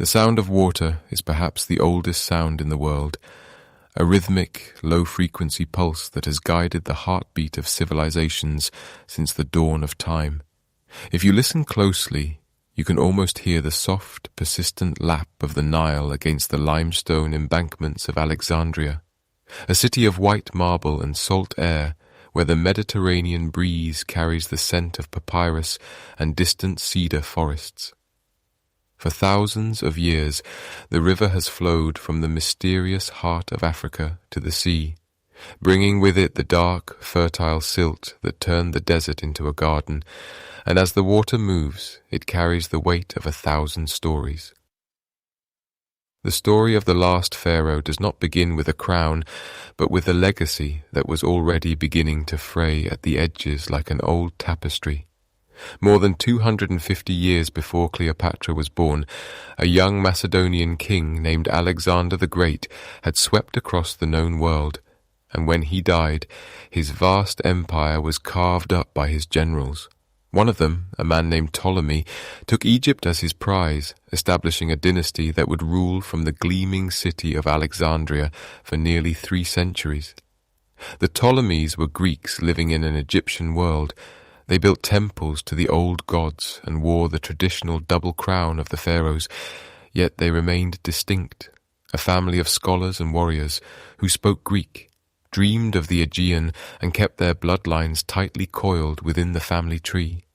The sound of water is perhaps the oldest sound in the world, a rhythmic, low-frequency pulse that has guided the heartbeat of civilizations since the dawn of time. If you listen closely, you can almost hear the soft, persistent lap of the Nile against the limestone embankments of Alexandria, a city of white marble and salt air where the Mediterranean breeze carries the scent of papyrus and distant cedar forests. For thousands of years, the river has flowed from the mysterious heart of Africa to the sea, bringing with it the dark, fertile silt that turned the desert into a garden, and as the water moves, it carries the weight of 1,000 stories. The story of the last pharaoh does not begin with a crown, but with a legacy that was already beginning to fray at the edges like an old tapestry. More than 250 years before Cleopatra was born, a young Macedonian king named Alexander the Great had swept across the known world, and when he died, his vast empire was carved up by his generals. One of them, a man named Ptolemy, took Egypt as his prize, establishing a dynasty that would rule from the gleaming city of Alexandria for nearly 3 centuries. The Ptolemies were Greeks living in an Egyptian world. They built temples to the old gods and wore the traditional double crown of the pharaohs, yet they remained distinct, a family of scholars and warriors who spoke Greek, dreamed of the Aegean, and kept their bloodlines tightly coiled within the family tree.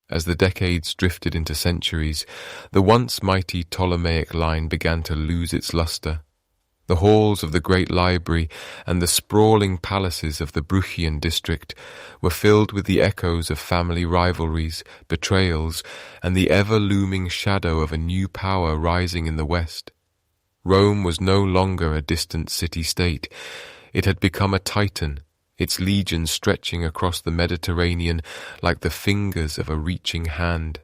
As the decades drifted into centuries, the once mighty Ptolemaic line began to lose its luster. The halls of the great library and the sprawling palaces of the Bruchian district were filled with the echoes of family rivalries, betrayals, and the ever-looming shadow of a new power rising in the west. Rome was no longer a distant city-state. It had become a titan, its legions stretching across the Mediterranean like the fingers of a reaching hand.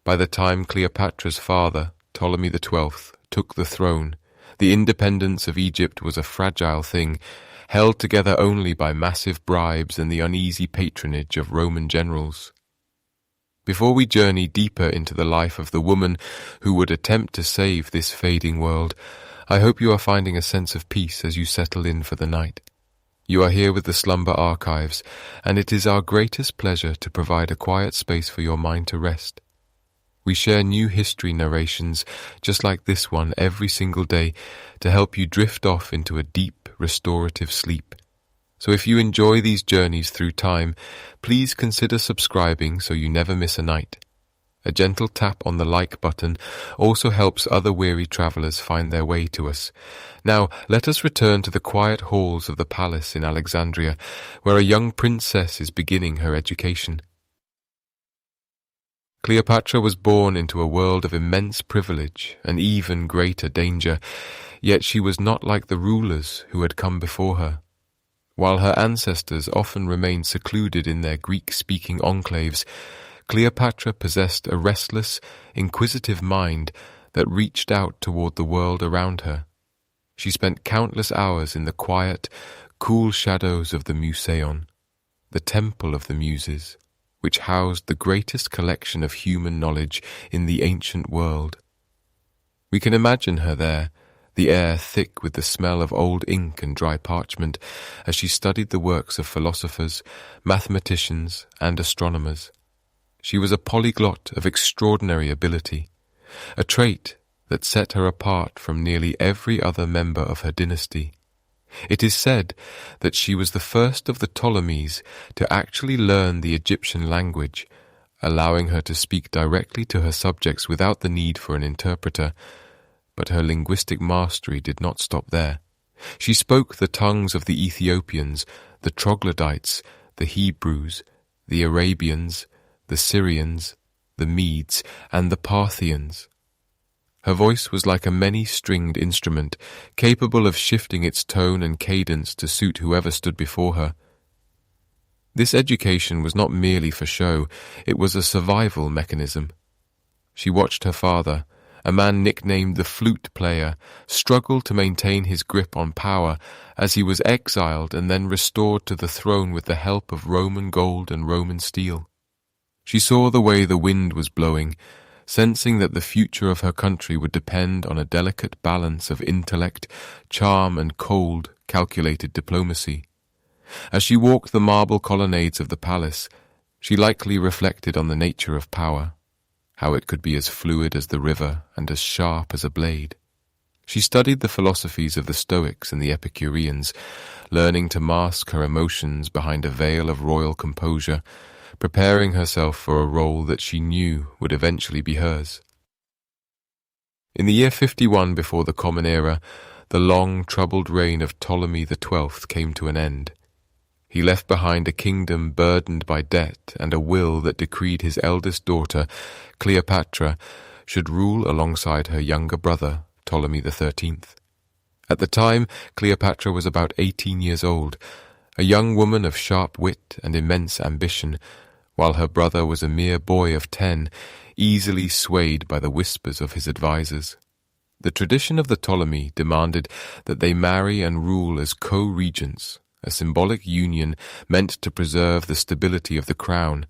By the time Cleopatra's father, Ptolemy XII, took the throne, the independence of Egypt was a fragile thing, held together only by massive bribes and the uneasy patronage of Roman generals. Before we journey deeper into the life of the woman who would attempt to save this fading world, I hope you are finding a sense of peace as you settle in for the night. You are here with the Slumber Archives, and it is our greatest pleasure to provide a quiet space for your mind to rest. We share new history narrations just like this one every single day to help you drift off into a deep, restorative sleep. So if you enjoy these journeys through time, please consider subscribing so you never miss a night. A gentle tap on the like button also helps other weary travelers find their way to us. Now, let us return to the quiet halls of the palace in Alexandria, where a young princess is beginning her education. Cleopatra was born into a world of immense privilege and even greater danger, yet she was not like the rulers who had come before her. While her ancestors often remained secluded in their Greek-speaking enclaves, Cleopatra possessed a restless, inquisitive mind that reached out toward the world around her. She spent countless hours in the quiet, cool shadows of the Museion, the Temple of the Muses, which housed the greatest collection of human knowledge in the ancient world. We can imagine her there, the air thick with the smell of old ink and dry parchment, as she studied the works of philosophers, mathematicians, and astronomers. She was a polyglot of extraordinary ability, a trait that set her apart from nearly every other member of her dynasty. It is said that she was the first of the Ptolemies to actually learn the Egyptian language, allowing her to speak directly to her subjects without the need for an interpreter. But her linguistic mastery did not stop there. She spoke the tongues of the Ethiopians, the Troglodytes, the Hebrews, the Arabians, the Syrians, the Medes, and the Parthians. Her voice was like a many-stringed instrument, capable of shifting its tone and cadence to suit whoever stood before her. This education was not merely for show, it was a survival mechanism. She watched her father, a man nicknamed the Flute Player, struggle to maintain his grip on power as he was exiled and then restored to the throne with the help of Roman gold and Roman steel. She saw the way the wind was blowing, sensing that the future of her country would depend on a delicate balance of intellect, charm, and cold, calculated diplomacy. As she walked the marble colonnades of the palace, she likely reflected on the nature of power, how it could be as fluid as the river and as sharp as a blade. She studied the philosophies of the Stoics and the Epicureans, learning to mask her emotions behind a veil of royal composure, preparing herself for a role that she knew would eventually be hers. In the year 51 before the Common Era, the long, troubled reign of Ptolemy XII came to an end. He left behind a kingdom burdened by debt and a will that decreed his eldest daughter, Cleopatra, should rule alongside her younger brother, Ptolemy XIII. At the time, Cleopatra was about 18 years old, a young woman of sharp wit and immense ambition, while her brother was a mere boy of 10, easily swayed by the whispers of his advisers. The tradition of the Ptolemy demanded that they marry and rule as co-regents, a symbolic union meant to preserve the stability of the crown,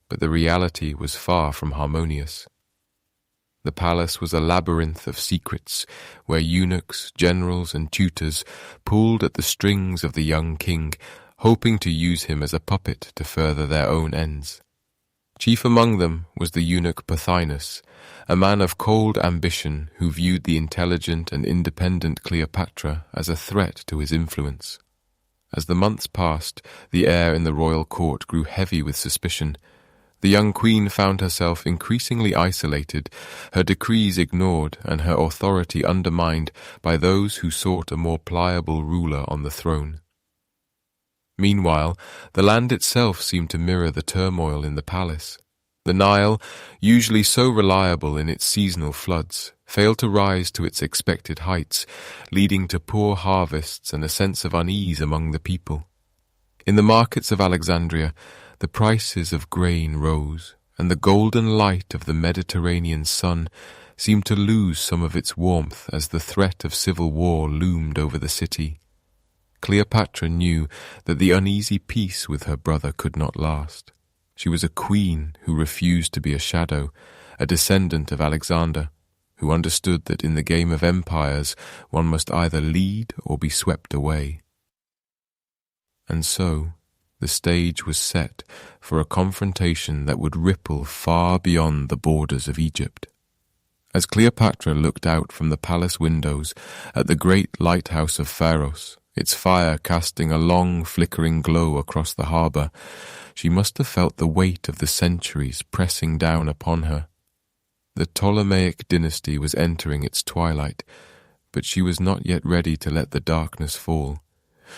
but the reality was far from harmonious. The palace was a labyrinth of secrets, where eunuchs, generals, and tutors pulled at the strings of the young king, hoping to use him as a puppet to further their own ends. Chief among them was the eunuch Pothinus, a man of cold ambition who viewed the intelligent and independent Cleopatra as a threat to his influence. As the months passed, the air in the royal court grew heavy with suspicion. The young queen found herself increasingly isolated, her decrees ignored and her authority undermined by those who sought a more pliable ruler on the throne. Meanwhile, the land itself seemed to mirror the turmoil in the palace. The Nile, usually so reliable in its seasonal floods, failed to rise to its expected heights, leading to poor harvests and a sense of unease among the people. In the markets of Alexandria, the prices of grain rose, and the golden light of the Mediterranean sun seemed to lose some of its warmth as the threat of civil war loomed over the city. Cleopatra knew that the uneasy peace with her brother could not last. She was a queen who refused to be a shadow, a descendant of Alexander, who understood that in the game of empires one must either lead or be swept away. And so, the stage was set for a confrontation that would ripple far beyond the borders of Egypt. As Cleopatra looked out from the palace windows at the great lighthouse of Pharaoh, its fire casting a long, flickering glow across the harbour, she must have felt the weight of the centuries pressing down upon her. The Ptolemaic dynasty was entering its twilight, but she was not yet ready to let the darkness fall.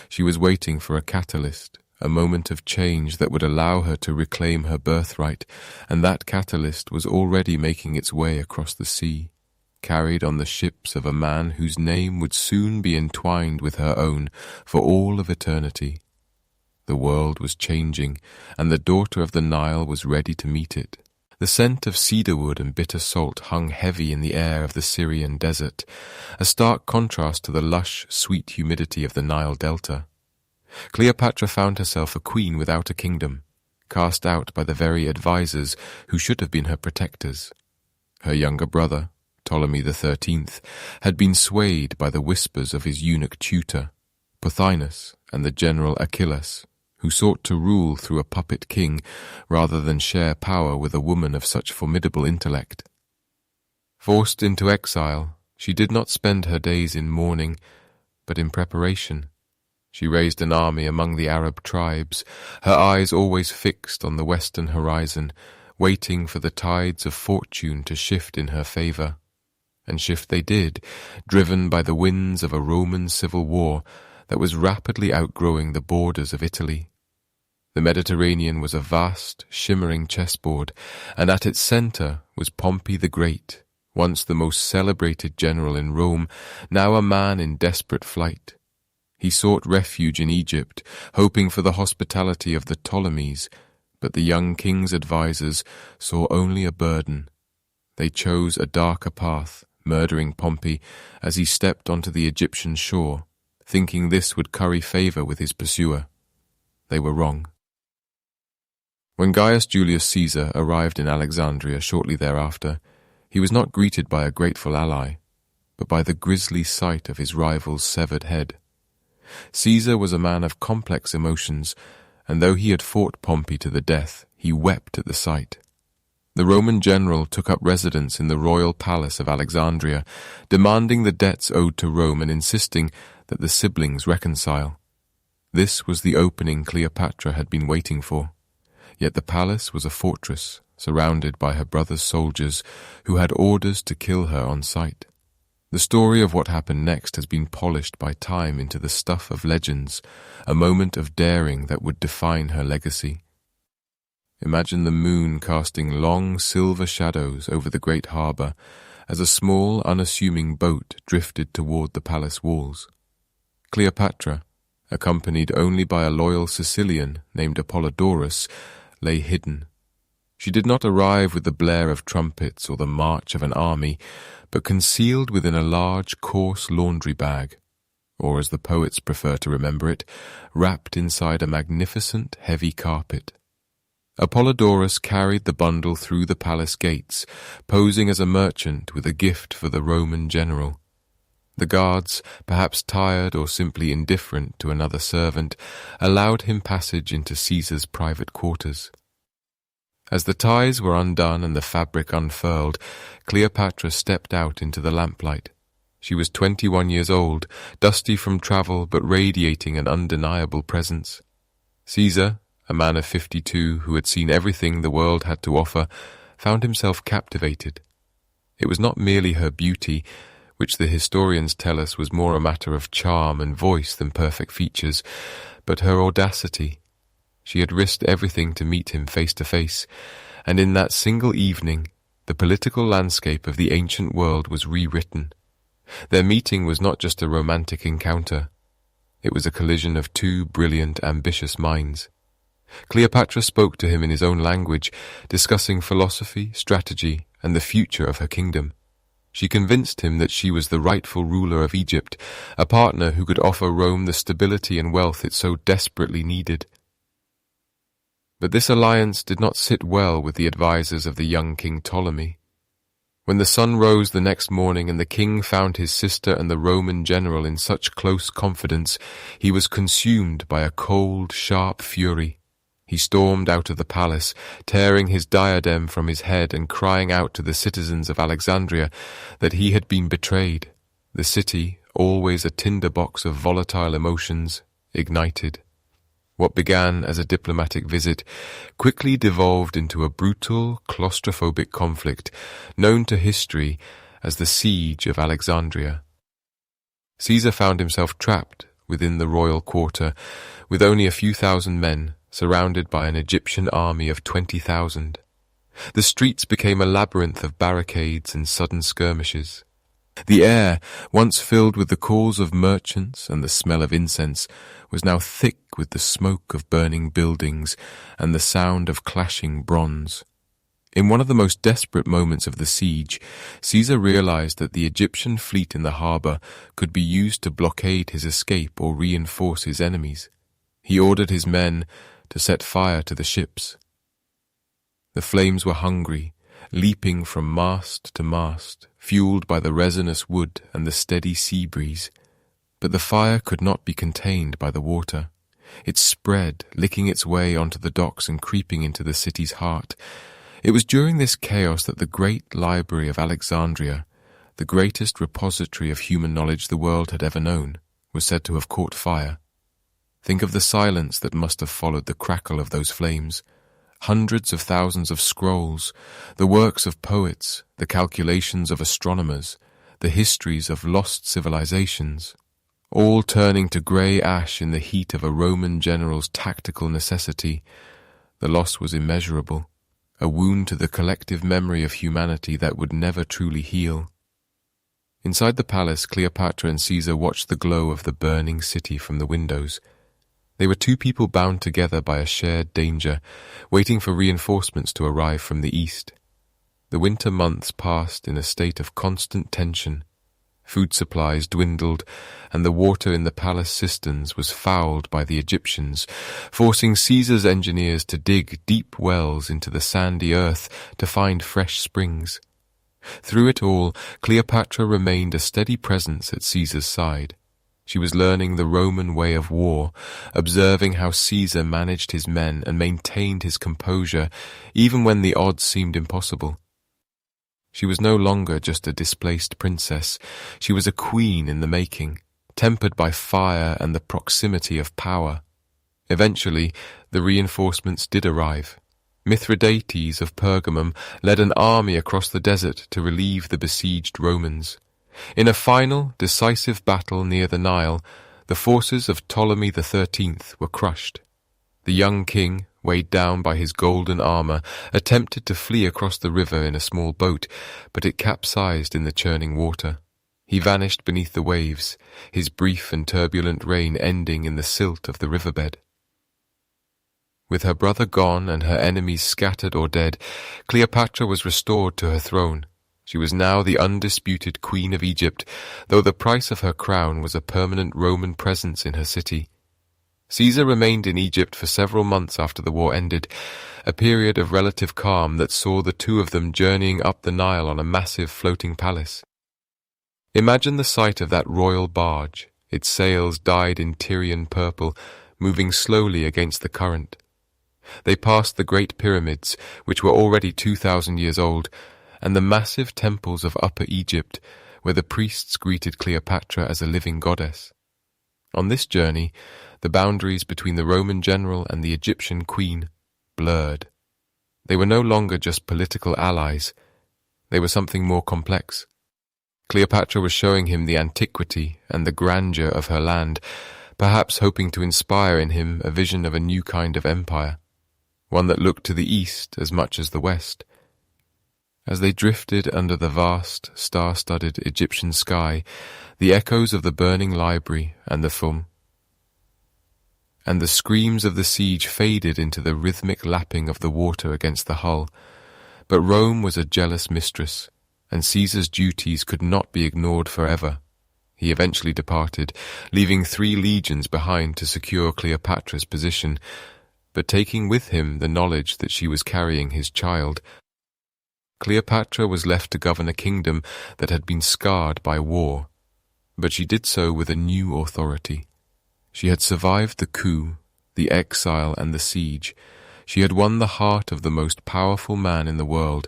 She was waiting for a catalyst, a moment of change that would allow her to reclaim her birthright, and that catalyst was already making its way across the sea, carried on the ships of a man whose name would soon be entwined with her own for all of eternity. The world was changing, and the daughter of the Nile was ready to meet it. The scent of cedarwood and bitter salt hung heavy in the air of the Syrian desert, a stark contrast to the lush, sweet humidity of the Nile delta. Cleopatra found herself a queen without a kingdom, cast out by the very advisers who should have been her protectors. Her younger brother, Ptolemy XIII, had been swayed by the whispers of his eunuch tutor, Pothinus, and the general Achilles, who sought to rule through a puppet king rather than share power with a woman of such formidable intellect. Forced into exile, she did not spend her days in mourning, but in preparation. She raised an army among the Arab tribes, her eyes always fixed on the western horizon, waiting for the tides of fortune to shift in her favour. And shift they did, driven by the winds of a Roman civil war that was rapidly outgrowing the borders of Italy. The Mediterranean was a vast, shimmering chessboard, and at its centre was Pompey the Great, once the most celebrated general in Rome, now a man in desperate flight. He sought refuge in Egypt, hoping for the hospitality of the Ptolemies, but the young king's advisers saw only a burden. They chose a darker path, murdering Pompey as he stepped onto the Egyptian shore, thinking this would curry favour with his pursuer. They were wrong. When Gaius Julius Caesar arrived in Alexandria shortly thereafter, He was not greeted by a grateful ally, but by the grisly sight of his rival's severed head. Caesar was a man of complex emotions, and though he had fought Pompey to the death, he wept at the sight. The Roman general took up residence in the royal palace of Alexandria, demanding the debts owed to Rome and insisting that the siblings reconcile. This was the opening Cleopatra had been waiting for. Yet the palace was a fortress, surrounded by her brother's soldiers, who had orders to kill her on sight. The story of what happened next has been polished by time into the stuff of legends, a moment of daring that would define her legacy. Imagine the moon casting long silver shadows over the great harbour as a small, unassuming boat drifted toward the palace walls. Cleopatra, accompanied only by a loyal Sicilian named Apollodorus, lay hidden. She did not arrive with the blare of trumpets or the march of an army, but concealed within a large, coarse laundry bag, or as the poets prefer to remember it, wrapped inside a magnificent, heavy carpet. Apollodorus carried the bundle through the palace gates, posing as a merchant with a gift for the Roman general. The guards, perhaps tired or simply indifferent to another servant, allowed him passage into Caesar's private quarters. As the ties were undone and the fabric unfurled, Cleopatra stepped out into the lamplight. She was 21 years old, dusty from travel but radiating an undeniable presence. Caesar, a man of 52 who had seen everything the world had to offer, found himself captivated. It was not merely her beauty, which the historians tell us was more a matter of charm and voice than perfect features, but her audacity. She had risked everything to meet him face to face, and in that single evening, the political landscape of the ancient world was rewritten. Their meeting was not just a romantic encounter. It was a collision of two brilliant, ambitious minds. Cleopatra spoke to him in his own language, discussing philosophy, strategy, and the future of her kingdom. She convinced him that she was the rightful ruler of Egypt, a partner who could offer Rome the stability and wealth it so desperately needed. But this alliance did not sit well with the advisers of the young King Ptolemy. When the sun rose the next morning and the king found his sister and the Roman general in such close confidence, he was consumed by a cold, sharp fury. He stormed out of the palace, tearing his diadem from his head and crying out to the citizens of Alexandria that he had been betrayed. The city, always a tinderbox of volatile emotions, ignited. What began as a diplomatic visit quickly devolved into a brutal, claustrophobic conflict known to history as the Siege of Alexandria. Caesar found himself trapped within the royal quarter with only a few thousand men, surrounded by an Egyptian army of 20,000. The streets became a labyrinth of barricades and sudden skirmishes. The air, once filled with the calls of merchants and the smell of incense, was now thick with the smoke of burning buildings and the sound of clashing bronze. In one of the most desperate moments of the siege, Caesar realized that the Egyptian fleet in the harbour could be used to blockade his escape or reinforce his enemies. He ordered his men to set fire to the ships. The flames were hungry, leaping from mast to mast, fueled by the resinous wood and the steady sea breeze. But the fire could not be contained by the water. It spread, licking its way onto the docks and creeping into the city's heart. It was during this chaos that the great library of Alexandria, the greatest repository of human knowledge the world had ever known, was said to have caught fire. Think of the silence that must have followed the crackle of those flames. Hundreds of thousands of scrolls, the works of poets, the calculations of astronomers, the histories of lost civilizations, all turning to grey ash in the heat of a Roman general's tactical necessity. The loss was immeasurable, a wound to the collective memory of humanity that would never truly heal. Inside the palace, Cleopatra and Caesar watched the glow of the burning city from the windows. They were two people bound together by a shared danger, waiting for reinforcements to arrive from the east. The winter months passed in a state of constant tension. Food supplies dwindled, and the water in the palace cisterns was fouled by the Egyptians, forcing Caesar's engineers to dig deep wells into the sandy earth to find fresh springs. Through it all, Cleopatra remained a steady presence at Caesar's side. She was learning the Roman way of war, observing how Caesar managed his men and maintained his composure even when the odds seemed impossible. She was no longer just a displaced princess. She was a queen in the making, tempered by fire and the proximity of power. Eventually, the reinforcements did arrive. Mithridates of Pergamum led an army across the desert to relieve the besieged Romans. In a final, decisive battle near the Nile, the forces of Ptolemy XIII were crushed. The young king, weighed down by his golden armor, attempted to flee across the river in a small boat, but it capsized in the churning water. He vanished beneath the waves, his brief and turbulent reign ending in the silt of the riverbed. With her brother gone and her enemies scattered or dead, Cleopatra was restored to her throne. She was now the undisputed queen of Egypt, though the price of her crown was a permanent Roman presence in her city. Caesar remained in Egypt for several months after the war ended, a period of relative calm that saw the two of them journeying up the Nile on a massive floating palace. Imagine the sight of that royal barge, its sails dyed in Tyrian purple, moving slowly against the current. They passed the great pyramids, which were already 2,000 years old, and the massive temples of Upper Egypt, where the priests greeted Cleopatra as a living goddess. On this journey, the boundaries between the Roman general and the Egyptian queen blurred. They were no longer just political allies. They were something more complex. Cleopatra was showing him the antiquity and the grandeur of her land, perhaps hoping to inspire in him a vision of a new kind of empire, one that looked to the east as much as the west. As they drifted under the vast, star-studded Egyptian sky, the echoes of the burning library and the Thum and the screams of the siege faded into the rhythmic lapping of the water against the hull. But Rome was a jealous mistress, and Caesar's duties could not be ignored forever. He eventually departed, leaving 3 legions behind to secure Cleopatra's position, but taking with him the knowledge that she was carrying his child. Cleopatra was left to govern a kingdom that had been scarred by war, but she did so with a new authority. She had survived the coup, the exile, and the siege. She had won the heart of the most powerful man in the world,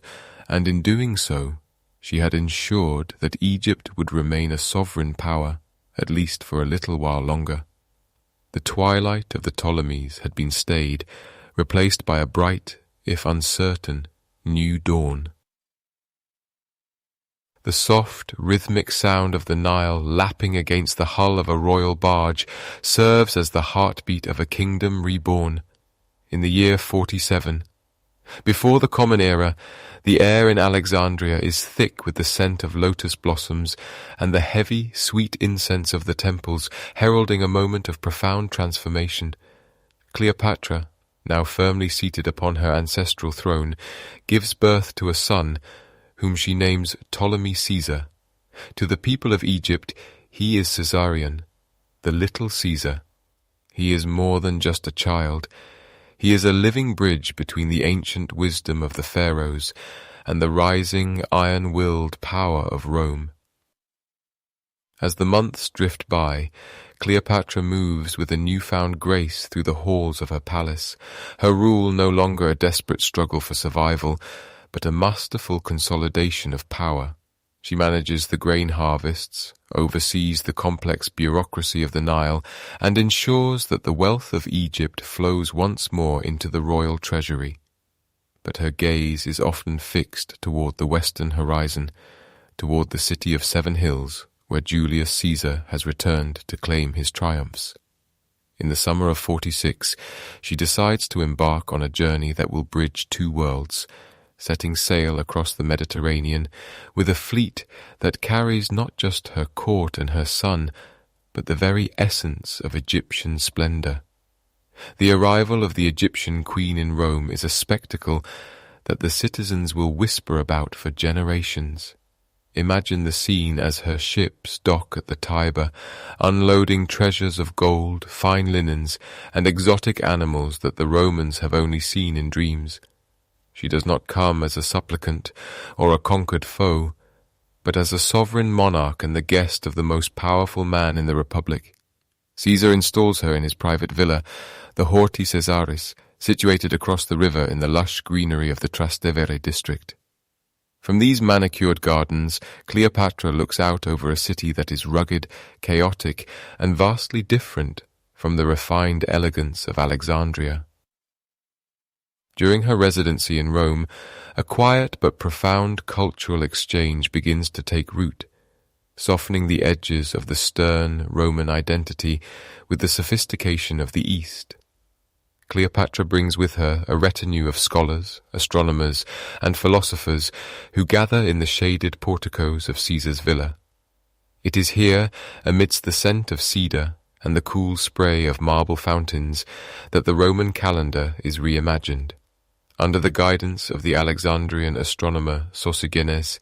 and in doing so, she had ensured that Egypt would remain a sovereign power, at least for a little while longer. The twilight of the Ptolemies had been stayed, replaced by a bright, if uncertain, new dawn. The soft, rhythmic sound of the Nile lapping against the hull of a royal barge serves as the heartbeat of a kingdom reborn. In the year 47, before the Common Era, the air in Alexandria is thick with the scent of lotus blossoms and the heavy, sweet incense of the temples, heralding a moment of profound transformation. Cleopatra, now firmly seated upon her ancestral throne, gives birth to a son, whom she names Ptolemy Caesar. To the people of Egypt, he is Caesarion, the little Caesar. He is more than just a child. He is a living bridge between the ancient wisdom of the pharaohs and the rising, iron-willed power of Rome. As the months drift by, Cleopatra moves with a newfound grace through the halls of her palace, her rule no longer a desperate struggle for survival, but a masterful consolidation of power. She manages the grain harvests, oversees the complex bureaucracy of the Nile, and ensures that the wealth of Egypt flows once more into the royal treasury. But her gaze is often fixed toward the western horizon, toward the city of 7 hills, where Julius Caesar has returned to claim his triumphs. In the summer of 46, she decides to embark on a journey that will bridge 2 worlds, setting sail across the Mediterranean with a fleet that carries not just her court and her son, but the very essence of Egyptian splendor. The arrival of the Egyptian queen in Rome is a spectacle that the citizens will whisper about for generations. Imagine the scene as her ships dock at the Tiber, unloading treasures of gold, fine linens, and exotic animals that the Romans have only seen in dreams. She does not come as a supplicant or a conquered foe, but as a sovereign monarch and the guest of the most powerful man in the Republic. Caesar installs her in his private villa, the Horti Caesaris, situated across the river in the lush greenery of the Trastevere district. From these manicured gardens, Cleopatra looks out over a city that is rugged, chaotic, and vastly different from the refined elegance of Alexandria. During her residency in Rome, a quiet but profound cultural exchange begins to take root, softening the edges of the stern Roman identity with the sophistication of the East. Cleopatra brings with her a retinue of scholars, astronomers, and philosophers who gather in the shaded porticos of Caesar's villa. It is here, amidst the scent of cedar and the cool spray of marble fountains, that the Roman calendar is reimagined. Under the guidance of the Alexandrian astronomer Sosigenes,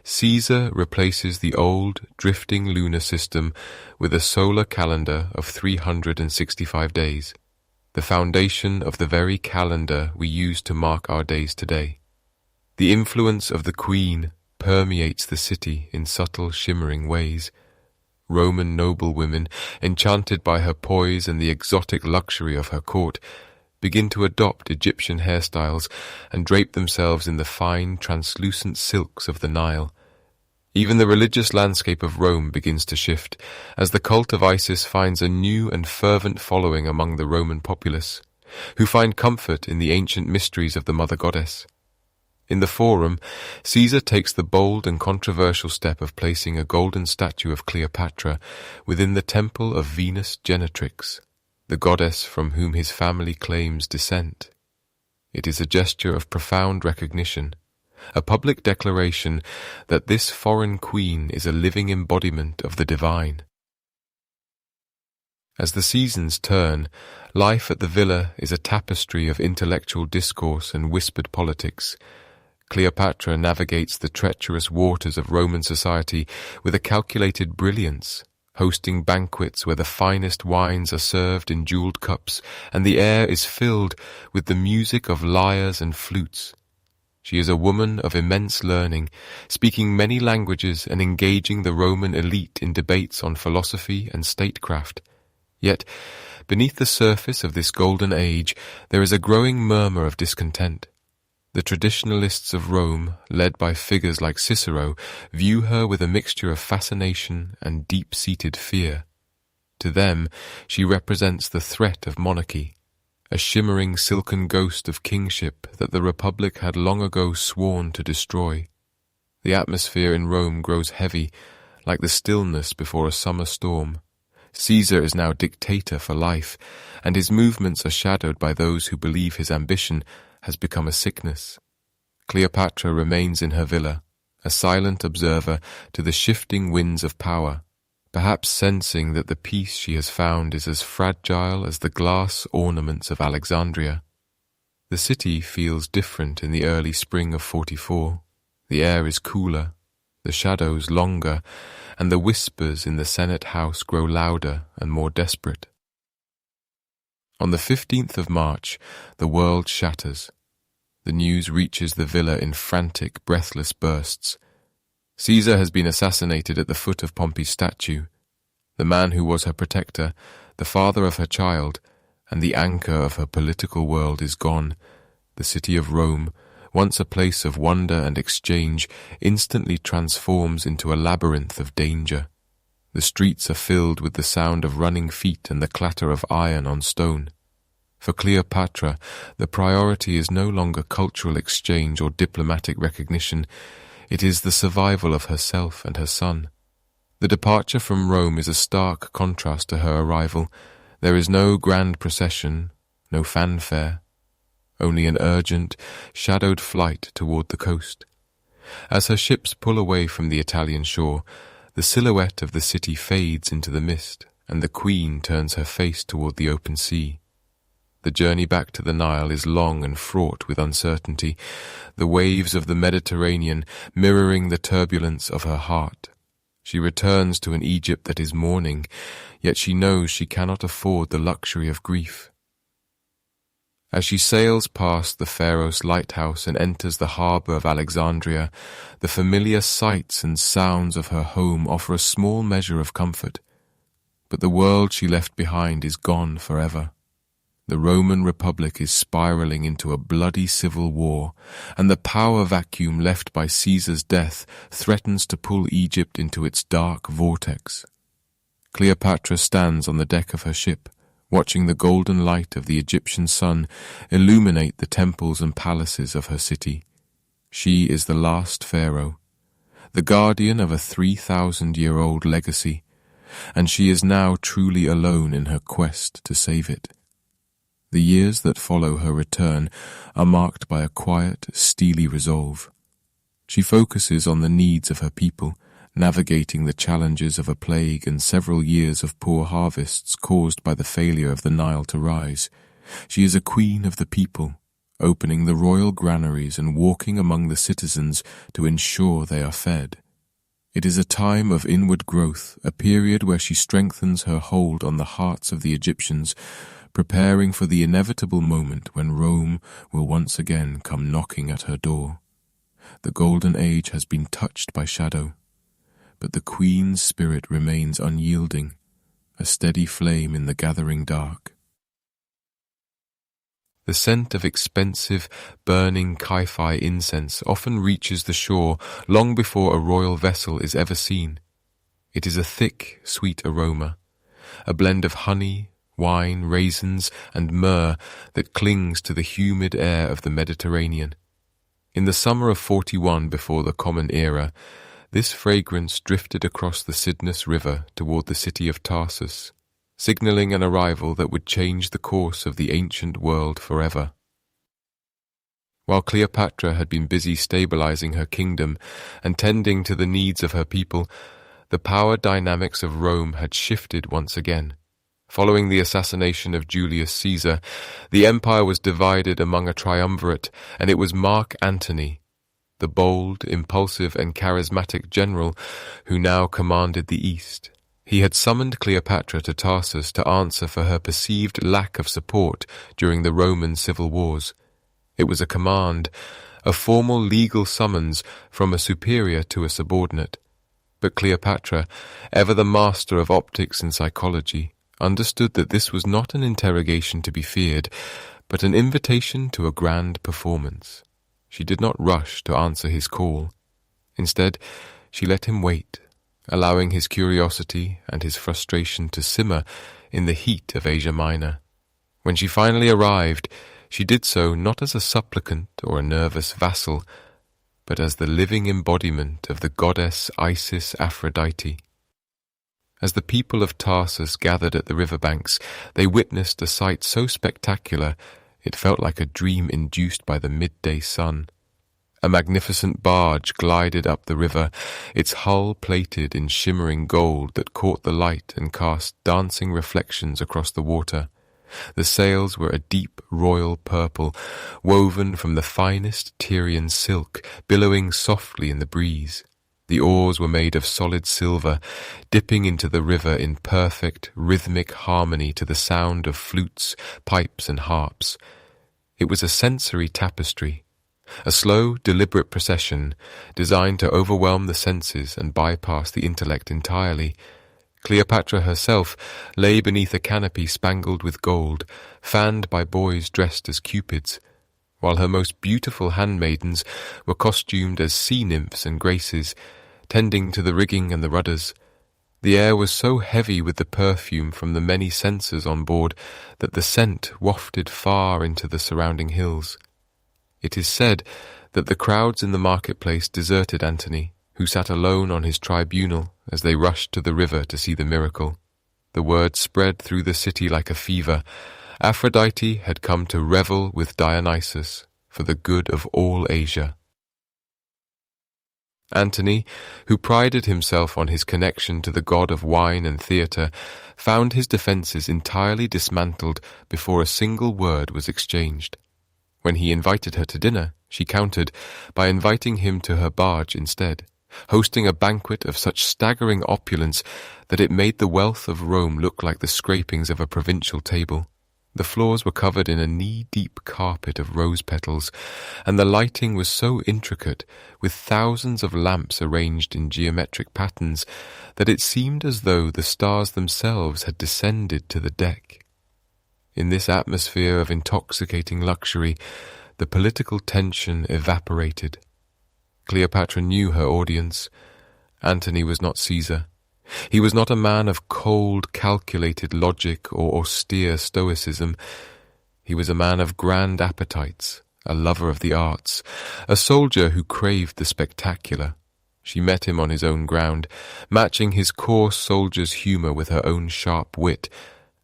Caesar replaces the old, drifting lunar system with a solar calendar of 365 days, the foundation of the very calendar we use to mark our days today. The influence of the Queen permeates the city in subtle, shimmering ways. Roman noblewomen, enchanted by her poise and the exotic luxury of her court, begin to adopt Egyptian hairstyles and drape themselves in the fine, translucent silks of the Nile. Even the religious landscape of Rome begins to shift, as the cult of Isis finds a new and fervent following among the Roman populace, who find comfort in the ancient mysteries of the Mother Goddess. In the Forum, Caesar takes the bold and controversial step of placing a golden statue of Cleopatra within the temple of Venus Genetrix, the goddess from whom his family claims descent. It is a gesture of profound recognition, a public declaration that this foreign queen is a living embodiment of the divine. As the seasons turn, life at the villa is a tapestry of intellectual discourse and whispered politics. Cleopatra navigates the treacherous waters of Roman society with a calculated brilliance, hosting banquets where the finest wines are served in jeweled cups and the air is filled with the music of lyres and flutes. She is a woman of immense learning, speaking many languages and engaging the Roman elite in debates on philosophy and statecraft. Yet, beneath the surface of this golden age, there is a growing murmur of discontent. The traditionalists of Rome, led by figures like Cicero, view her with a mixture of fascination and deep-seated fear. To them, she represents the threat of monarchy, a shimmering silken ghost of kingship that the Republic had long ago sworn to destroy. The atmosphere in Rome grows heavy, like the stillness before a summer storm. Caesar is now dictator for life, and his movements are shadowed by those who believe his ambition has become a sickness. Cleopatra remains in her villa, a silent observer to the shifting winds of power, perhaps sensing that the peace she has found is as fragile as the glass ornaments of Alexandria. The city feels different in the early spring of 44. The air is cooler, the shadows longer, and the whispers in the Senate house grow louder and more desperate. On the 15th of March, the world shatters. The news reaches the villa in frantic, breathless bursts. Caesar has been assassinated at the foot of Pompey's statue. The man who was her protector, the father of her child, and the anchor of her political world is gone. The city of Rome, once a place of wonder and exchange, instantly transforms into a labyrinth of danger. The streets are filled with the sound of running feet and the clatter of iron on stone. For Cleopatra, the priority is no longer cultural exchange or diplomatic recognition. It is the survival of herself and her son. The departure from Rome is a stark contrast to her arrival. There is no grand procession, no fanfare, only an urgent, shadowed flight toward the coast. As her ships pull away from the Italian shore, the silhouette of the city fades into the mist, and the Queen turns her face toward the open sea. The journey back to the Nile is long and fraught with uncertainty, the waves of the Mediterranean mirroring the turbulence of her heart. She returns to an Egypt that is mourning, yet she knows she cannot afford the luxury of grief. As she sails past the Pharaoh's lighthouse and enters the harbour of Alexandria, the familiar sights and sounds of her home offer a small measure of comfort. But the world she left behind is gone forever. The Roman Republic is spiralling into a bloody civil war, and the power vacuum left by Caesar's death threatens to pull Egypt into its dark vortex. Cleopatra stands on the deck of her ship, watching the golden light of the Egyptian sun illuminate the temples and palaces of her city. She is the last pharaoh, the guardian of a 3,000-year-old legacy, and she is now truly alone in her quest to save it. The years that follow her return are marked by a quiet, steely resolve. She focuses on the needs of her people, navigating the challenges of a plague and several years of poor harvests caused by the failure of the Nile to rise. She is a queen of the people, opening the royal granaries and walking among the citizens to ensure they are fed. It is a time of inward growth, a period where she strengthens her hold on the hearts of the Egyptians, preparing for the inevitable moment when Rome will once again come knocking at her door. The golden age has been touched by shadow, but the queen's spirit remains unyielding, a steady flame in the gathering dark. The scent of expensive, burning Chi-Fi incense often reaches the shore long before a royal vessel is ever seen. It is a thick, sweet aroma, a blend of honey, wine, raisins, and myrrh that clings to the humid air of the Mediterranean. In the summer of 41 before the Common Era, this fragrance drifted across the Cydnus River toward the city of Tarsus, signaling an arrival that would change the course of the ancient world forever. While Cleopatra had been busy stabilizing her kingdom and tending to the needs of her people, the power dynamics of Rome had shifted once again. Following the assassination of Julius Caesar, the empire was divided among a triumvirate, and it was Mark Antony, the bold, impulsive, and charismatic general who now commanded the East. He had summoned Cleopatra to Tarsus to answer for her perceived lack of support during the Roman civil wars. It was a command, a formal legal summons from a superior to a subordinate. But Cleopatra, ever the master of optics and psychology, understood that this was not an interrogation to be feared, but an invitation to a grand performance. She did not rush to answer his call. Instead, she let him wait, allowing his curiosity and his frustration to simmer in the heat of Asia Minor. When she finally arrived, she did so not as a supplicant or a nervous vassal, but as the living embodiment of the goddess Isis Aphrodite. As the people of Tarsus gathered at the riverbanks, they witnessed a sight so spectacular it felt like a dream induced by the midday sun. A magnificent barge glided up the river, its hull plated in shimmering gold that caught the light and cast dancing reflections across the water. The sails were a deep royal purple, woven from the finest Tyrian silk, billowing softly in the breeze. The oars were made of solid silver, dipping into the river in perfect, rhythmic harmony to the sound of flutes, pipes, and harps. It was a sensory tapestry, a slow, deliberate procession designed to overwhelm the senses and bypass the intellect entirely. Cleopatra herself lay beneath a canopy spangled with gold, fanned by boys dressed as cupids, while her most beautiful handmaidens were costumed as sea nymphs and graces, tending to the rigging and the rudders. The air was so heavy with the perfume from the many censers on board that the scent wafted far into the surrounding hills. It is said that the crowds in the marketplace deserted Antony, who sat alone on his tribunal as they rushed to the river to see the miracle. The word spread through the city like a fever. Aphrodite had come to revel with Dionysus for the good of all Asia. Antony, who prided himself on his connection to the god of wine and theatre, found his defences entirely dismantled before a single word was exchanged. When he invited her to dinner, she countered by inviting him to her barge instead, hosting a banquet of such staggering opulence that it made the wealth of Rome look like the scrapings of a provincial table. The floors were covered in a knee-deep carpet of rose petals, and the lighting was so intricate, with thousands of lamps arranged in geometric patterns, that it seemed as though the stars themselves had descended to the deck. In this atmosphere of intoxicating luxury, the political tension evaporated. Cleopatra knew her audience. Antony was not Caesar. He was not a man of cold, calculated logic or austere stoicism. He was a man of grand appetites, a lover of the arts, a soldier who craved the spectacular. She met him on his own ground, matching his coarse soldier's humour with her own sharp wit,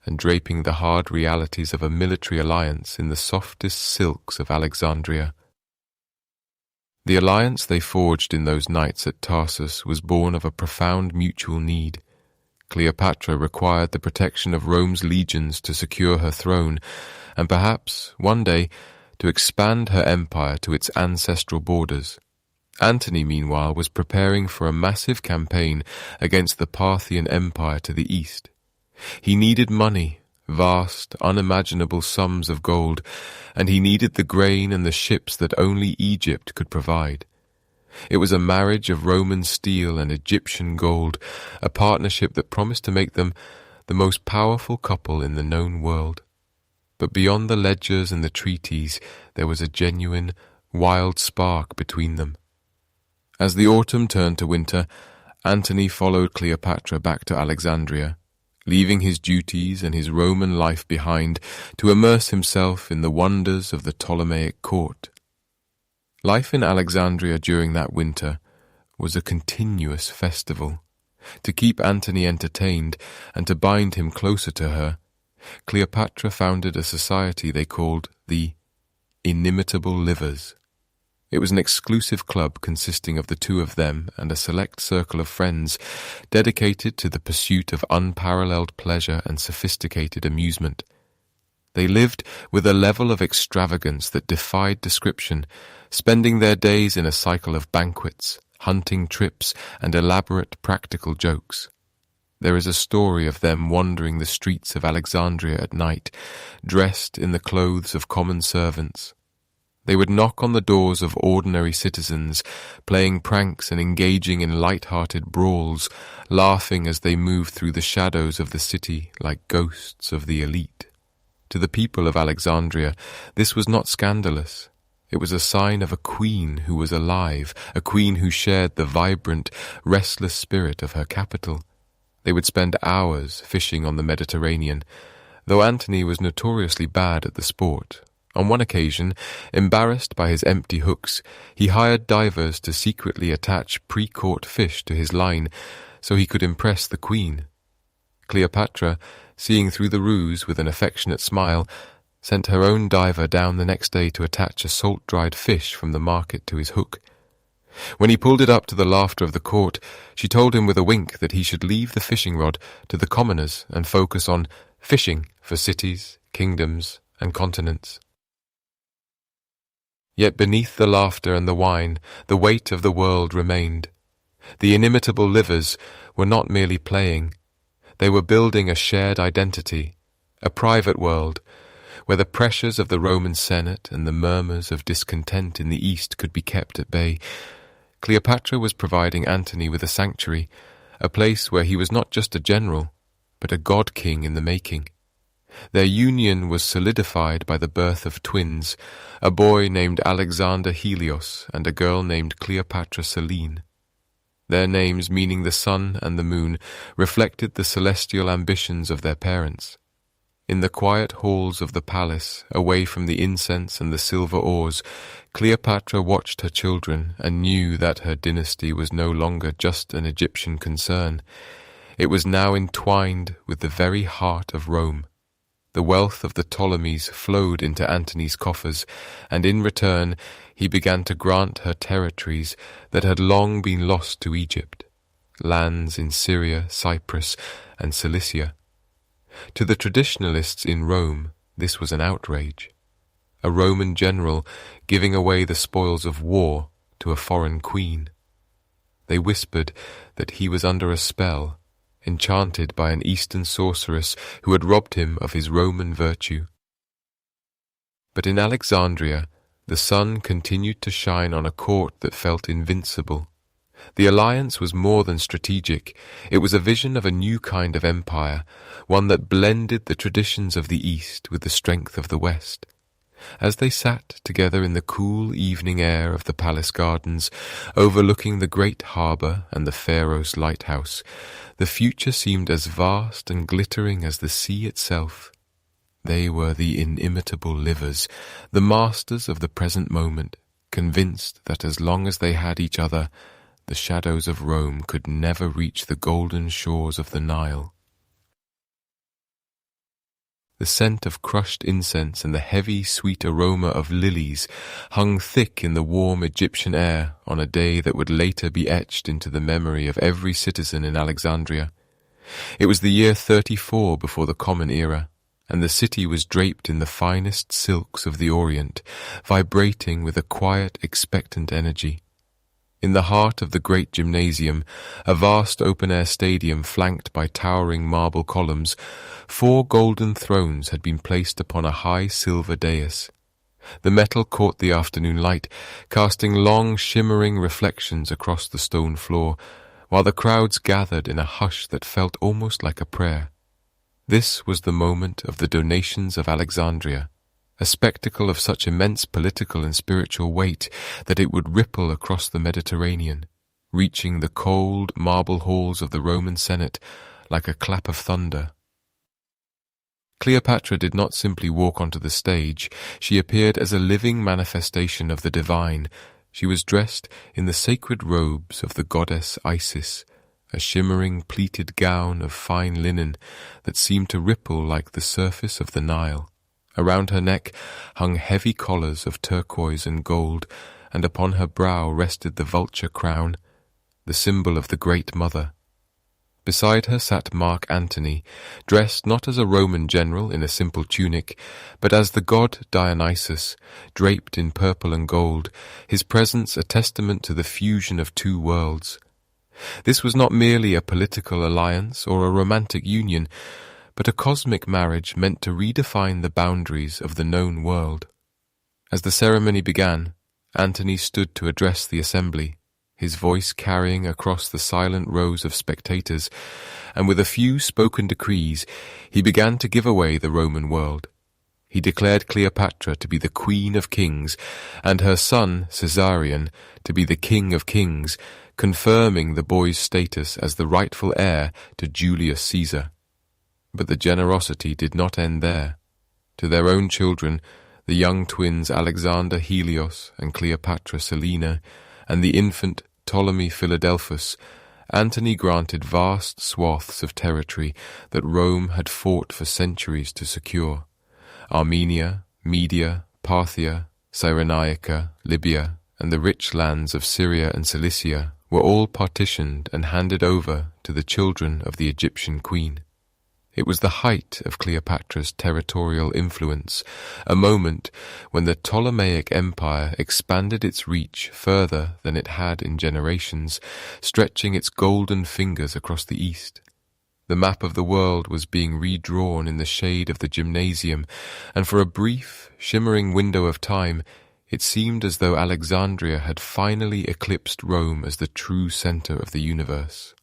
and draping the hard realities of a military alliance in the softest silks of Alexandria. The alliance they forged in those nights at Tarsus was born of a profound mutual need. Cleopatra required the protection of Rome's legions to secure her throne, and perhaps, one day, to expand her empire to its ancestral borders. Antony, meanwhile, was preparing for a massive campaign against the Parthian Empire to the east. He needed money, vast, unimaginable sums of gold, and he needed the grain and the ships that only Egypt could provide. It was a marriage of Roman steel and Egyptian gold, a partnership that promised to make them the most powerful couple in the known world. But beyond the ledgers and the treaties, there was a genuine, wild spark between them. As the autumn turned to winter, Antony followed Cleopatra back to Alexandria, leaving his duties and his Roman life behind to immerse himself in the wonders of the Ptolemaic court. Life in Alexandria during that winter was a continuous festival. To keep Antony entertained and to bind him closer to her, Cleopatra founded a society they called the Inimitable Livers. It was an exclusive club consisting of the two of them and a select circle of friends dedicated to the pursuit of unparalleled pleasure and sophisticated amusement. They lived with a level of extravagance that defied description, spending their days in a cycle of banquets, hunting trips, and elaborate practical jokes. There is a story of them wandering the streets of Alexandria at night, dressed in the clothes of common servants. They would knock on the doors of ordinary citizens, playing pranks and engaging in light-hearted brawls, laughing as they moved through the shadows of the city like ghosts of the elite. To the people of Alexandria, this was not scandalous. It was a sign of a queen who was alive, a queen who shared the vibrant, restless spirit of her capital. They would spend hours fishing on the Mediterranean, though Antony was notoriously bad at the sport. On one occasion, embarrassed by his empty hooks, he hired divers to secretly attach pre-caught fish to his line so he could impress the queen. Cleopatra, seeing through the ruse with an affectionate smile, sent her own diver down the next day to attach a salt-dried fish from the market to his hook. When he pulled it up to the laughter of the court, she told him with a wink that he should leave the fishing rod to the commoners and focus on fishing for cities, kingdoms, and continents. Yet beneath the laughter and the wine, the weight of the world remained. The inimitable livers were not merely playing. They were building a shared identity, a private world, where the pressures of the Roman Senate and the murmurs of discontent in the East could be kept at bay. Cleopatra was providing Antony with a sanctuary, a place where he was not just a general, but a god-king in the making. Their union was solidified by the birth of twins, a boy named Alexander Helios and a girl named Cleopatra Selene. Their names, meaning the sun and the moon, reflected the celestial ambitions of their parents. In the quiet halls of the palace, away from the incense and the silver oars, Cleopatra watched her children and knew that her dynasty was no longer just an Egyptian concern. It was now entwined with the very heart of Rome. The wealth of the Ptolemies flowed into Antony's coffers, and in return he began to grant her territories that had long been lost to Egypt, lands in Syria, Cyprus, and Cilicia. To the traditionalists in Rome, this was an outrage. A Roman general giving away the spoils of war to a foreign queen. They whispered that he was under a spell, enchanted by an Eastern sorceress who had robbed him of his Roman virtue. But in Alexandria, the sun continued to shine on a court that felt invincible. The alliance was more than strategic. It was a vision of a new kind of empire, one that blended the traditions of the East with the strength of the West. As they sat together in the cool evening air of the palace gardens, overlooking the great harbour and the Pharaoh's lighthouse, the future seemed as vast and glittering as the sea itself. They were the inimitable livers, the masters of the present moment, convinced that as long as they had each other, the shadows of Rome could never reach the golden shores of the Nile. The scent of crushed incense and the heavy, sweet aroma of lilies hung thick in the warm Egyptian air on a day that would later be etched into the memory of every citizen in Alexandria. It was the year 34 before the Common Era, and the city was draped in the finest silks of the Orient, vibrating with a quiet, expectant energy. In the heart of the great gymnasium, a vast open-air stadium flanked by towering marble columns, 4 golden thrones had been placed upon a high silver dais. The metal caught the afternoon light, casting long, shimmering reflections across the stone floor, while the crowds gathered in a hush that felt almost like a prayer. This was the moment of the donations of Alexandria, a spectacle of such immense political and spiritual weight that it would ripple across the Mediterranean, reaching the cold marble halls of the Roman Senate like a clap of thunder. Cleopatra did not simply walk onto the stage. She appeared as a living manifestation of the divine. She was dressed in the sacred robes of the goddess Isis, a shimmering pleated gown of fine linen that seemed to ripple like the surface of the Nile. Around her neck hung heavy collars of turquoise and gold, and upon her brow rested the vulture crown, the symbol of the Great Mother. Beside her sat Mark Antony, dressed not as a Roman general in a simple tunic, but as the god Dionysus, draped in purple and gold, his presence a testament to the fusion of 2 worlds. This was not merely a political alliance or a romantic union, but a cosmic marriage meant to redefine the boundaries of the known world. As the ceremony began, Antony stood to address the assembly, his voice carrying across the silent rows of spectators, and with a few spoken decrees, he began to give away the Roman world. He declared Cleopatra to be the Queen of Kings, and her son, Caesarion, to be the King of Kings, confirming the boy's status as the rightful heir to Julius Caesar. But the generosity did not end there. To their own children, the young twins Alexander Helios and Cleopatra Selina, and the infant Ptolemy Philadelphus, Antony granted vast swaths of territory that Rome had fought for centuries to secure. Armenia, Media, Parthia, Cyrenaica, Libya, and the rich lands of Syria and Cilicia were all partitioned and handed over to the children of the Egyptian queen. It was the height of Cleopatra's territorial influence, a moment when the Ptolemaic Empire expanded its reach further than it had in generations, stretching its golden fingers across the east. The map of the world was being redrawn in the shade of the gymnasium, and for a brief, shimmering window of time, it seemed as though Alexandria had finally eclipsed Rome as the true center of the universe.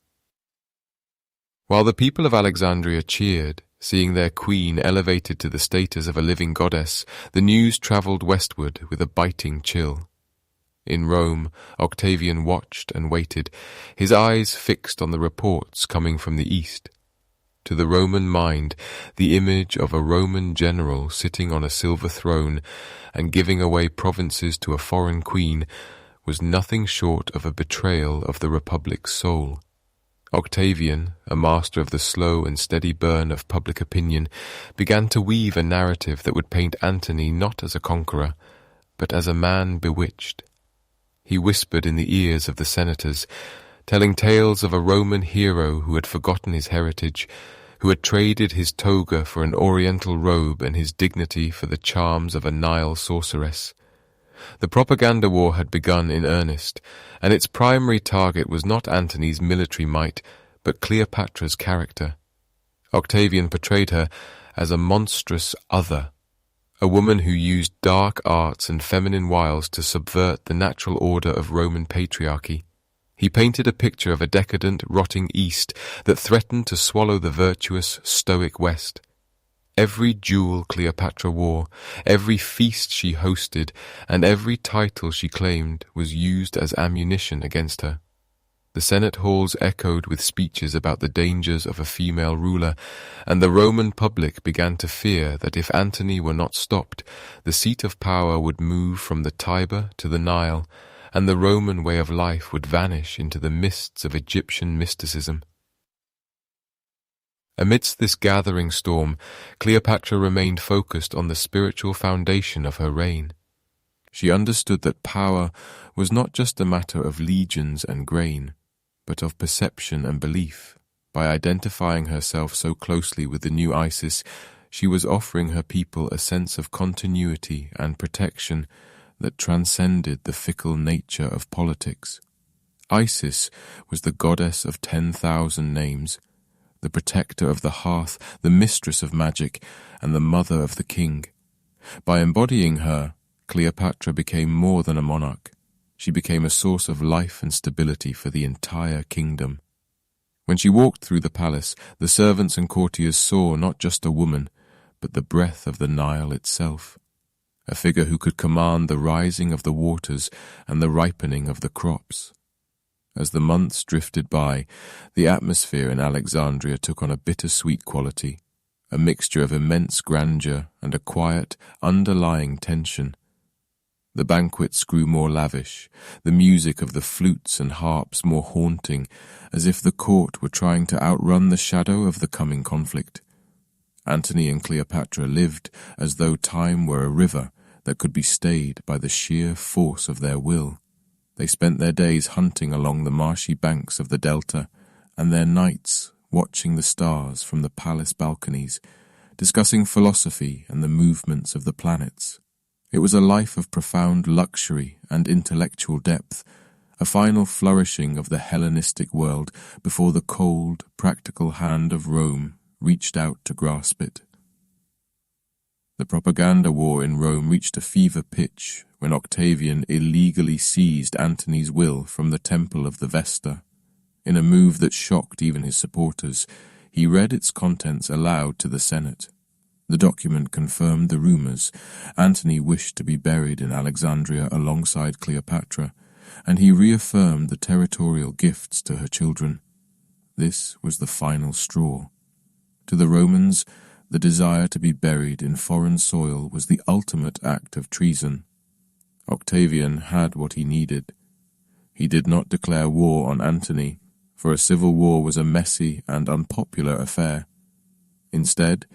While the people of Alexandria cheered, seeing their queen elevated to the status of a living goddess, the news travelled westward with a biting chill. In Rome, Octavian watched and waited, his eyes fixed on the reports coming from the east. To the Roman mind, the image of a Roman general sitting on a silver throne and giving away provinces to a foreign queen was nothing short of a betrayal of the Republic's soul. Octavian, a master of the slow and steady burn of public opinion, began to weave a narrative that would paint Antony not as a conqueror, but as a man bewitched. He whispered in the ears of the senators, telling tales of a Roman hero who had forgotten his heritage, who had traded his toga for an oriental robe and his dignity for the charms of a Nile sorceress. The propaganda war had begun in earnest, and its primary target was not Antony's military might, but Cleopatra's character. Octavian portrayed her as a monstrous other, a woman who used dark arts and feminine wiles to subvert the natural order of Roman patriarchy. He painted a picture of a decadent, rotting East that threatened to swallow the virtuous, stoic West. Every jewel Cleopatra wore, every feast she hosted, and every title she claimed was used as ammunition against her. The Senate halls echoed with speeches about the dangers of a female ruler, and the Roman public began to fear that if Antony were not stopped, the seat of power would move from the Tiber to the Nile, and the Roman way of life would vanish into the mists of Egyptian mysticism. Amidst this gathering storm, Cleopatra remained focused on the spiritual foundation of her reign. She understood that power was not just a matter of legions and grain, but of perception and belief. By identifying herself so closely with the new Isis, she was offering her people a sense of continuity and protection that transcended the fickle nature of politics. Isis was the goddess of 10,000 names, the protector of the hearth, the mistress of magic, and the mother of the king. By embodying her, Cleopatra became more than a monarch. She became a source of life and stability for the entire kingdom. When she walked through the palace, the servants and courtiers saw not just a woman, but the breath of the Nile itself, a figure who could command the rising of the waters and the ripening of the crops. As the months drifted by, the atmosphere in Alexandria took on a bittersweet quality, a mixture of immense grandeur and a quiet, underlying tension. The banquets grew more lavish, the music of the flutes and harps more haunting, as if the court were trying to outrun the shadow of the coming conflict. Antony and Cleopatra lived as though time were a river that could be stayed by the sheer force of their will. They spent their days hunting along the marshy banks of the delta, and their nights watching the stars from the palace balconies, discussing philosophy and the movements of the planets. It was a life of profound luxury and intellectual depth, a final flourishing of the Hellenistic world before the cold, practical hand of Rome reached out to grasp it. The propaganda war in Rome reached a fever pitch when Octavian illegally seized Antony's will from the temple of the Vesta. In a move that shocked even his supporters, he read its contents aloud to the Senate. The document confirmed the rumors. Antony wished to be buried in Alexandria alongside Cleopatra, and he reaffirmed the territorial gifts to her children. This was the final straw. To the Romans, the desire to be buried in foreign soil was the ultimate act of treason. Octavian had what he needed. He did not declare war on Antony, for a civil war was a messy and unpopular affair. Instead,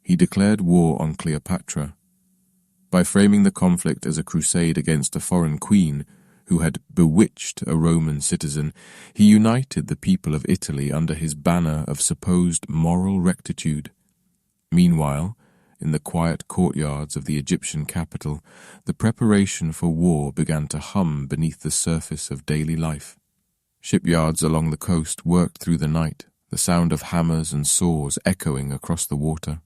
he declared war on Cleopatra. By framing the conflict as a crusade against a foreign queen who had bewitched a Roman citizen, he united the people of Italy under his banner of supposed moral rectitude. Meanwhile, in the quiet courtyards of the Egyptian capital, the preparation for war began to hum beneath the surface of daily life. Shipyards along the coast worked through the night, the sound of hammers and saws echoing across the water.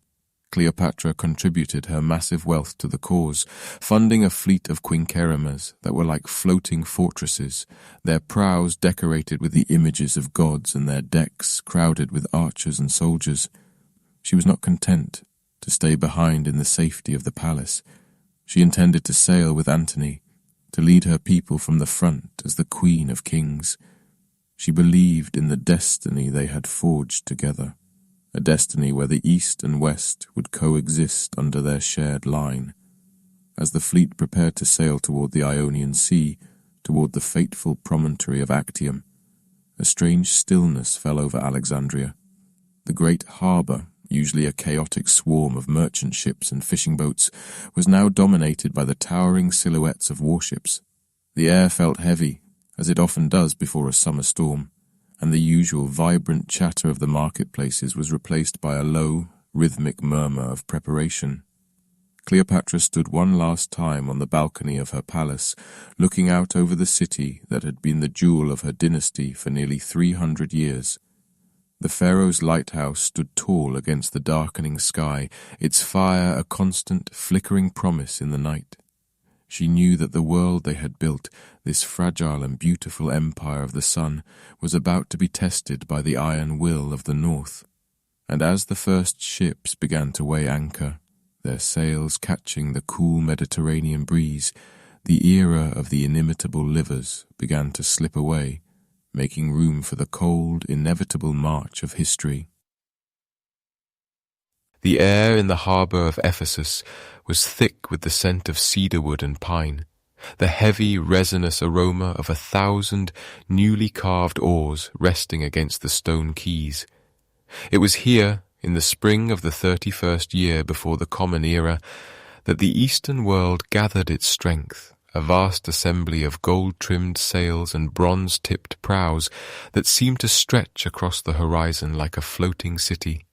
Cleopatra contributed her massive wealth to the cause, funding a fleet of quinqueremes that were like floating fortresses, their prows decorated with the images of gods and their decks crowded with archers and soldiers. She was not content to stay behind in the safety of the palace. She intended to sail with Antony, to lead her people from the front as the queen of kings. She believed in the destiny they had forged together, a destiny where the East and West would coexist under their shared line. As the fleet prepared to sail toward the Ionian Sea, toward the fateful promontory of Actium, a strange stillness fell over Alexandria. The great harbour, usually a chaotic swarm of merchant ships and fishing boats, was now dominated by the towering silhouettes of warships. The air felt heavy, as it often does before a summer storm, and the usual vibrant chatter of the marketplaces was replaced by a low, rhythmic murmur of preparation. Cleopatra stood one last time on the balcony of her palace, looking out over the city that had been the jewel of her dynasty for nearly 300 years. The Pharaoh's lighthouse stood tall against the darkening sky, its fire a constant, flickering promise in the night. She knew that the world they had built, this fragile and beautiful empire of the sun, was about to be tested by the iron will of the north. And as the first ships began to weigh anchor, their sails catching the cool Mediterranean breeze, the era of the inimitable livers began to slip away, making room for the cold, inevitable march of history. The air in the harbour of Ephesus was thick with the scent of cedarwood and pine, the heavy, resinous aroma of 1,000 newly carved oars resting against the stone quays. It was here, in the spring of the 31st year before the Common Era, that the Eastern world gathered its strength, a vast assembly of gold-trimmed sails and bronze-tipped prows that seemed to stretch across the horizon like a floating city.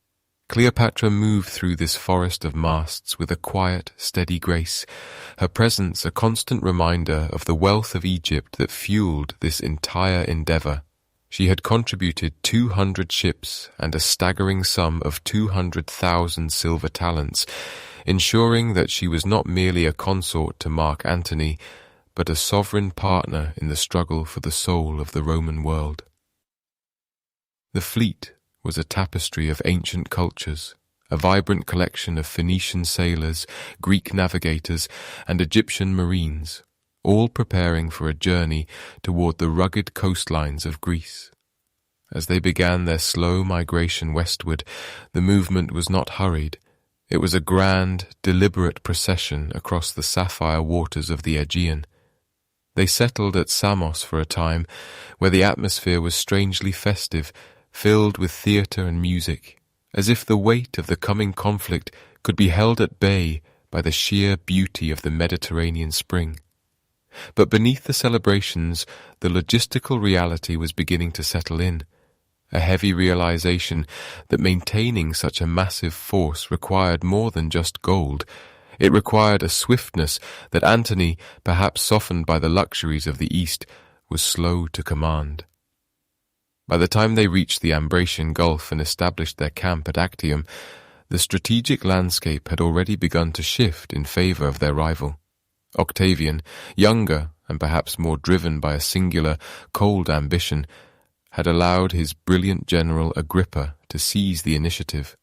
Cleopatra moved through this forest of masts with a quiet, steady grace, her presence a constant reminder of the wealth of Egypt that fueled this entire endeavour. She had contributed 200 ships and a staggering sum of 200,000 silver talents, ensuring that she was not merely a consort to Mark Antony, but a sovereign partner in the struggle for the soul of the Roman world. The fleet was a tapestry of ancient cultures, a vibrant collection of Phoenician sailors, Greek navigators, and Egyptian marines, all preparing for a journey toward the rugged coastlines of Greece. As they began their slow migration westward, the movement was not hurried. It was a grand, deliberate procession across the sapphire waters of the Aegean. They settled at Samos for a time, where the atmosphere was strangely festive, filled with theatre and music, as if the weight of the coming conflict could be held at bay by the sheer beauty of the Mediterranean spring. But beneath the celebrations, the logistical reality was beginning to settle in, a heavy realization that maintaining such a massive force required more than just gold. It required a swiftness that Antony, perhaps softened by the luxuries of the East, was slow to command. By the time they reached the Ambracian Gulf and established their camp at Actium, the strategic landscape had already begun to shift in favor of their rival. Octavian, younger and perhaps more driven by a singular, cold ambition, had allowed his brilliant general Agrippa to seize the initiative,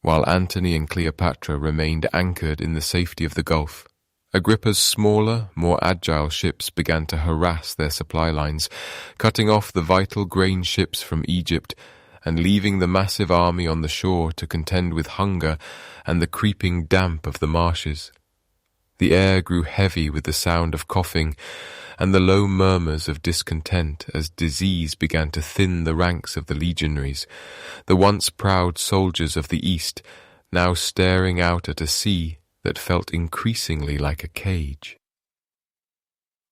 while Antony and Cleopatra remained anchored in the safety of the Gulf. Agrippa's smaller, more agile ships began to harass their supply lines, cutting off the vital grain ships from Egypt and leaving the massive army on the shore to contend with hunger and the creeping damp of the marshes. The air grew heavy with the sound of coughing and the low murmurs of discontent as disease began to thin the ranks of the legionaries, the once proud soldiers of the East, now staring out at a sea that felt increasingly like a cage.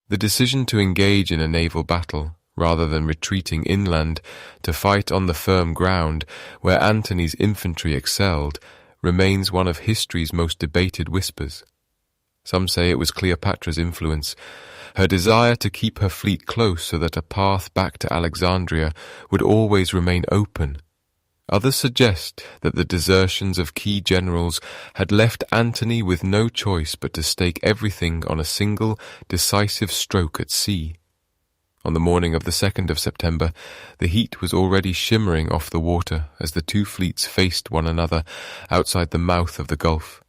The decision to engage in a naval battle, rather than retreating inland to fight on the firm ground where Antony's infantry excelled, remains one of history's most debated whispers. Some say it was Cleopatra's influence, her desire to keep her fleet close so that a path back to Alexandria would always remain open. Others suggest that the desertions of key generals had left Antony with no choice but to stake everything on a single, decisive stroke at sea. On the morning of the 2nd of September, the heat was already shimmering off the water as the two fleets faced one another outside the mouth of the Gulf.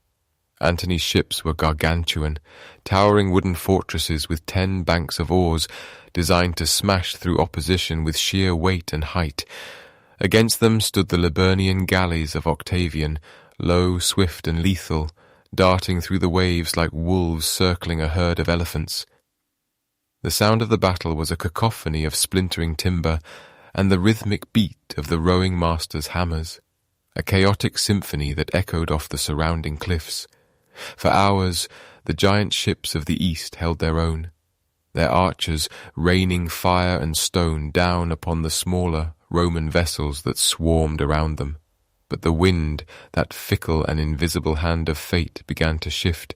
Antony's ships were gargantuan, towering wooden fortresses with 10 banks of oars, designed to smash through opposition with sheer weight and height. Against them stood the Liburnian galleys of Octavian, low, swift, and lethal, darting through the waves like wolves circling a herd of elephants. The sound of the battle was a cacophony of splintering timber and the rhythmic beat of the rowing masters' hammers, a chaotic symphony that echoed off the surrounding cliffs. For hours, the giant ships of the East held their own, their archers raining fire and stone down upon the smaller Roman vessels that swarmed around them. But the wind, that fickle and invisible hand of fate, began to shift.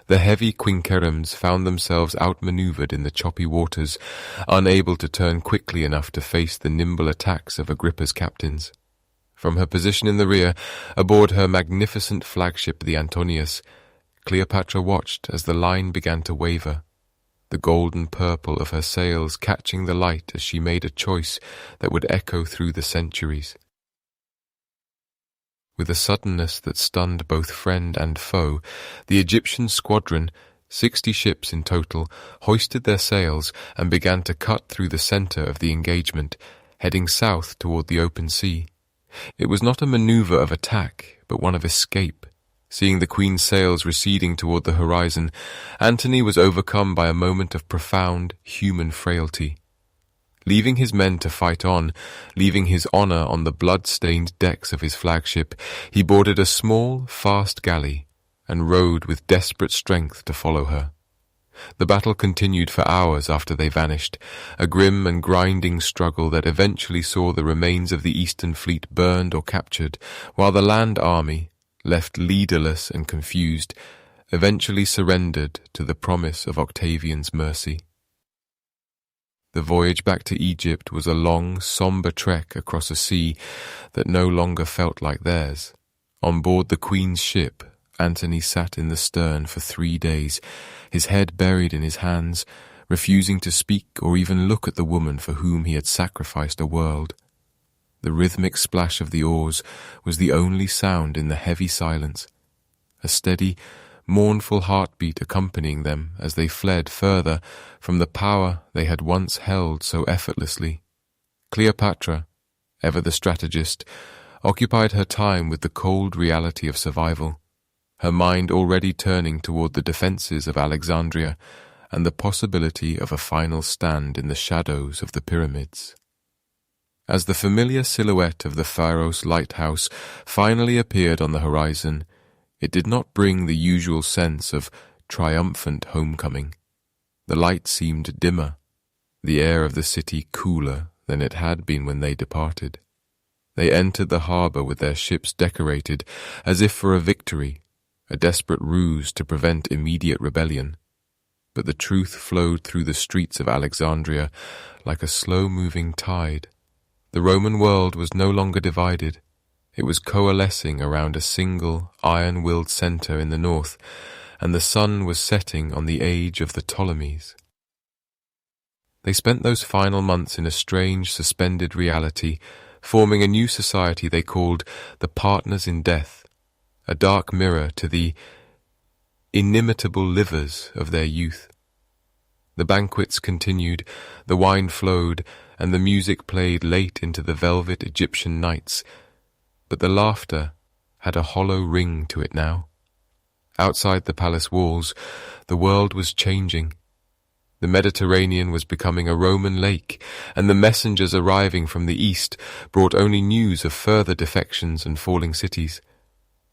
The heavy quinqueremes found themselves outmaneuvered in the choppy waters, unable to turn quickly enough to face the nimble attacks of Agrippa's captains. From her position in the rear, aboard her magnificent flagship the Antonius, Cleopatra watched as the line began to waver, the golden purple of her sails catching the light as she made a choice that would echo through the centuries. With a suddenness that stunned both friend and foe, the Egyptian squadron, 60 ships in total, hoisted their sails and began to cut through the center of the engagement, heading south toward the open sea. It was not a maneuver of attack, but one of escape. Seeing the Queen's sails receding toward the horizon, Antony was overcome by a moment of profound human frailty. Leaving his men to fight on, leaving his honor on the blood-stained decks of his flagship, he boarded a small, fast galley and rowed with desperate strength to follow her. The battle continued for hours after they vanished, a grim and grinding struggle that eventually saw the remains of the Eastern fleet burned or captured, while the land army, left leaderless and confused, eventually surrendered to the promise of Octavian's mercy. The voyage back to Egypt was a long, somber trek across a sea that no longer felt like theirs. On board the Queen's ship, Antony sat in the stern for 3 days, his head buried in his hands, refusing to speak or even look at the woman for whom he had sacrificed a world. The rhythmic splash of the oars was the only sound in the heavy silence, a steady, mournful heartbeat accompanying them as they fled further from the power they had once held so effortlessly. Cleopatra, ever the strategist, occupied her time with the cold reality of survival, her mind already turning toward the defenses of Alexandria and the possibility of a final stand in the shadows of the pyramids. As the familiar silhouette of the Pharos lighthouse finally appeared on the horizon, it did not bring the usual sense of triumphant homecoming. The light seemed dimmer, the air of the city cooler than it had been when they departed. They entered the harbor with their ships decorated as if for a victory, a desperate ruse to prevent immediate rebellion. But the truth flowed through the streets of Alexandria like a slow-moving tide. The Roman world was no longer divided. It was coalescing around a single, iron-willed center in the north, and the sun was setting on the age of the Ptolemies. They spent those final months in a strange, suspended reality, forming a new society they called the Partners in Death, a dark mirror to the inimitable livers of their youth. The banquets continued, the wine flowed, and the music played late into the velvet Egyptian nights, but the laughter had a hollow ring to it now. Outside the palace walls, the world was changing. The Mediterranean was becoming a Roman lake, and the messengers arriving from the east brought only news of further defections and falling cities.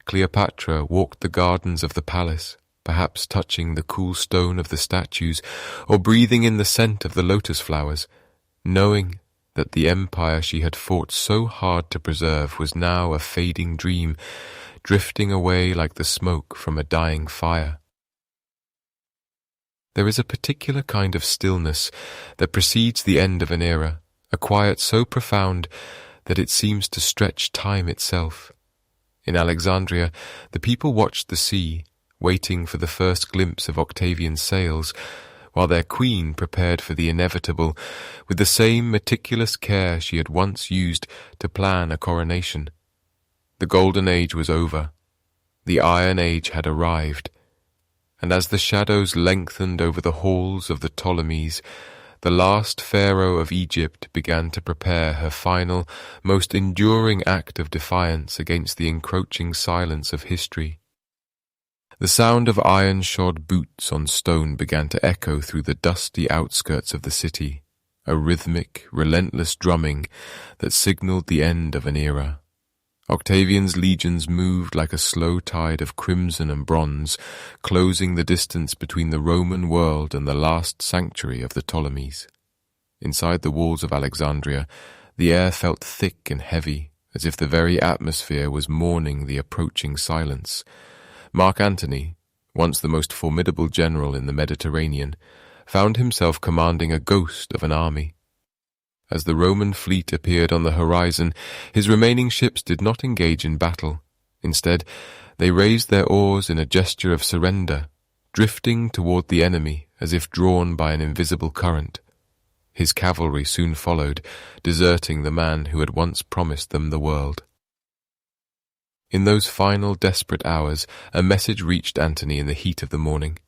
Cleopatra walked the gardens of the palace, perhaps touching the cool stone of the statues, or breathing in the scent of the lotus flowers, knowing that the empire she had fought so hard to preserve was now a fading dream, drifting away like the smoke from a dying fire. There is a particular kind of stillness that precedes the end of an era, a quiet so profound that it seems to stretch time itself. In Alexandria, the people watched the sea, waiting for the first glimpse of Octavian's sails, while their queen prepared for the inevitable with the same meticulous care she had once used to plan a coronation. The Golden Age was over. The Iron Age had arrived. And as the shadows lengthened over the halls of the Ptolemies, the last pharaoh of Egypt began to prepare her final, most enduring act of defiance against the encroaching silence of history. The sound of iron-shod boots on stone began to echo through the dusty outskirts of the city, a rhythmic, relentless drumming that signaled the end of an era. Octavian's legions moved like a slow tide of crimson and bronze, closing the distance between the Roman world and the last sanctuary of the Ptolemies. Inside the walls of Alexandria, the air felt thick and heavy, as if the very atmosphere was mourning the approaching silence. Mark Antony, once the most formidable general in the Mediterranean, found himself commanding a ghost of an army. As the Roman fleet appeared on the horizon, his remaining ships did not engage in battle. Instead, they raised their oars in a gesture of surrender, drifting toward the enemy as if drawn by an invisible current. His cavalry soon followed, deserting the man who had once promised them the world. In those final desperate hours, a message reached Antony in the heat of the morning.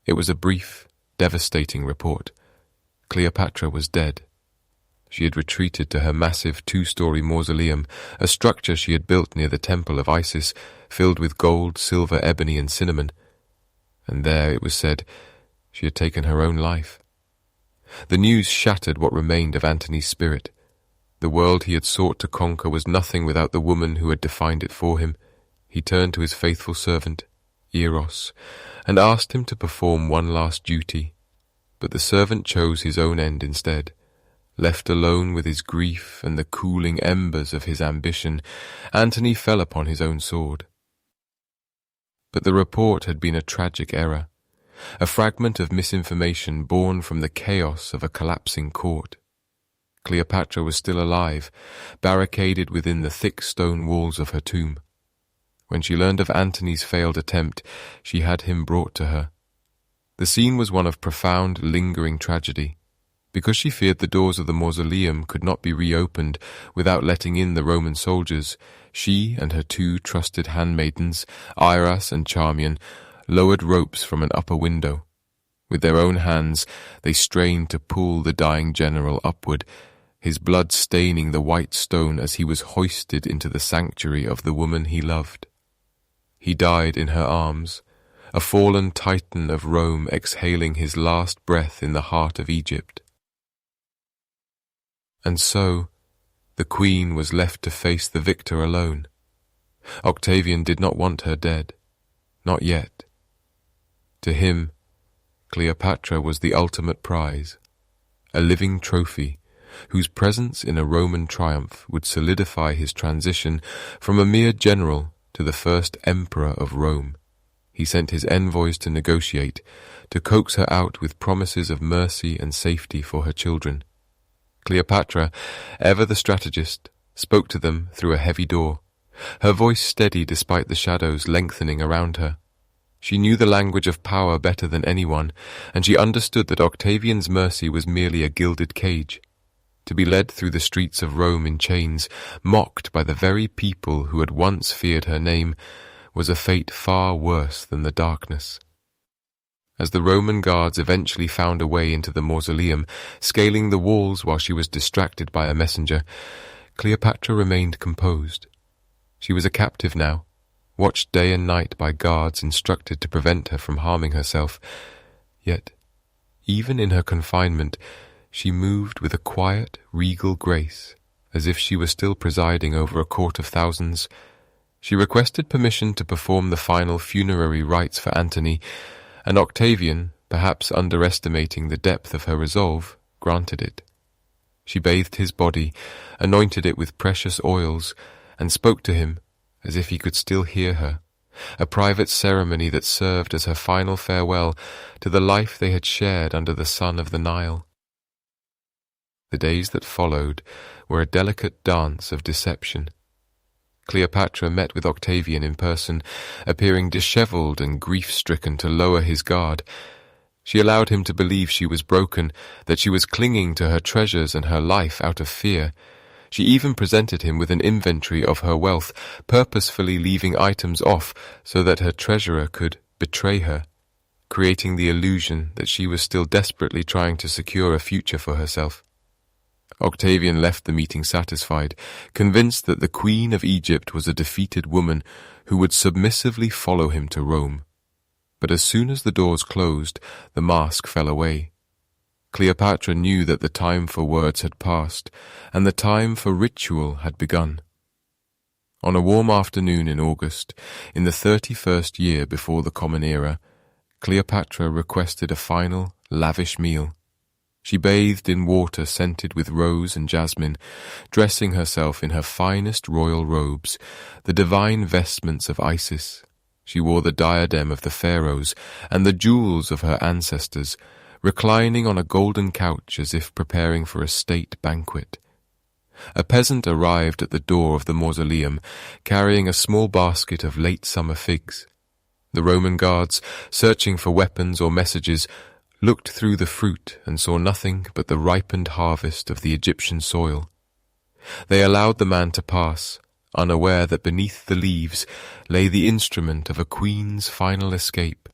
It was a brief, devastating report. Cleopatra was dead. She had retreated to her massive 2-story mausoleum, a structure she had built near the temple of Isis, filled with gold, silver, ebony, and cinnamon. And there, it was said, she had taken her own life. The news shattered what remained of Antony's spirit. The world he had sought to conquer was nothing without the woman who had defined it for him. He turned to his faithful servant, Eros, and asked him to perform one last duty. But the servant chose his own end instead. Left alone with his grief and the cooling embers of his ambition, Antony fell upon his own sword. But the report had been a tragic error, a fragment of misinformation born from the chaos of a collapsing court. Cleopatra was still alive, barricaded within the thick stone walls of her tomb. When she learned of Antony's failed attempt, she had him brought to her. The scene was one of profound, lingering tragedy. Because she feared the doors of the mausoleum could not be reopened without letting in the Roman soldiers, she and her 2 trusted handmaidens, Iras and Charmian, lowered ropes from an upper window. With their own hands, they strained to pull the dying general upward, his blood staining the white stone as he was hoisted into the sanctuary of the woman he loved. He died in her arms, a fallen titan of Rome exhaling his last breath in the heart of Egypt. And so, the queen was left to face the victor alone. Octavian did not want her dead. Not yet. To him, Cleopatra was the ultimate prize, a living trophy whose presence in a Roman triumph would solidify his transition from a mere general to the first emperor of Rome. He sent his envoys to negotiate, to coax her out with promises of mercy and safety for her children. Cleopatra, ever the strategist, spoke to them through a heavy door, her voice steady despite the shadows lengthening around her. She knew the language of power better than anyone, and she understood that Octavian's mercy was merely a gilded cage. To be led through the streets of Rome in chains, mocked by the very people who had once feared her name, was a fate far worse than the darkness. As the Roman guards eventually found a way into the mausoleum, scaling the walls while she was distracted by a messenger, Cleopatra remained composed. She was a captive now, watched day and night by guards instructed to prevent her from harming herself. Yet, even in her confinement, she moved with a quiet, regal grace, as if she were still presiding over a court of thousands. She requested permission to perform the final funerary rites for Antony, and Octavian, perhaps underestimating the depth of her resolve, granted it. She bathed his body, anointed it with precious oils, and spoke to him as if he could still hear her, a private ceremony that served as her final farewell to the life they had shared under the sun of the Nile. The days that followed were a delicate dance of deception. Cleopatra met with Octavian in person, appearing dishevelled and grief-stricken to lower his guard. She allowed him to believe she was broken, that she was clinging to her treasures and her life out of fear. She even presented him with an inventory of her wealth, purposefully leaving items off so that her treasurer could betray her, creating the illusion that she was still desperately trying to secure a future for herself. Octavian left the meeting satisfied, convinced that the Queen of Egypt was a defeated woman who would submissively follow him to Rome. But as soon as the doors closed, the mask fell away. Cleopatra knew that the time for words had passed, and the time for ritual had begun. On a warm afternoon in August, in the 31st year before the Common Era, Cleopatra requested a final, lavish meal. She bathed in water scented with rose and jasmine, dressing herself in her finest royal robes, the divine vestments of Isis, She wore the diadem of the pharaohs and the jewels of her ancestors, reclining on a golden couch as if preparing for a state banquet. A peasant arrived at the door of the mausoleum, carrying a small basket of late summer figs. The Roman guards, searching for weapons or messages, looked through the fruit and saw nothing but the ripened harvest of the Egyptian soil. They allowed the man to pass, unaware that beneath the leaves lay the instrument of a queen's final escape.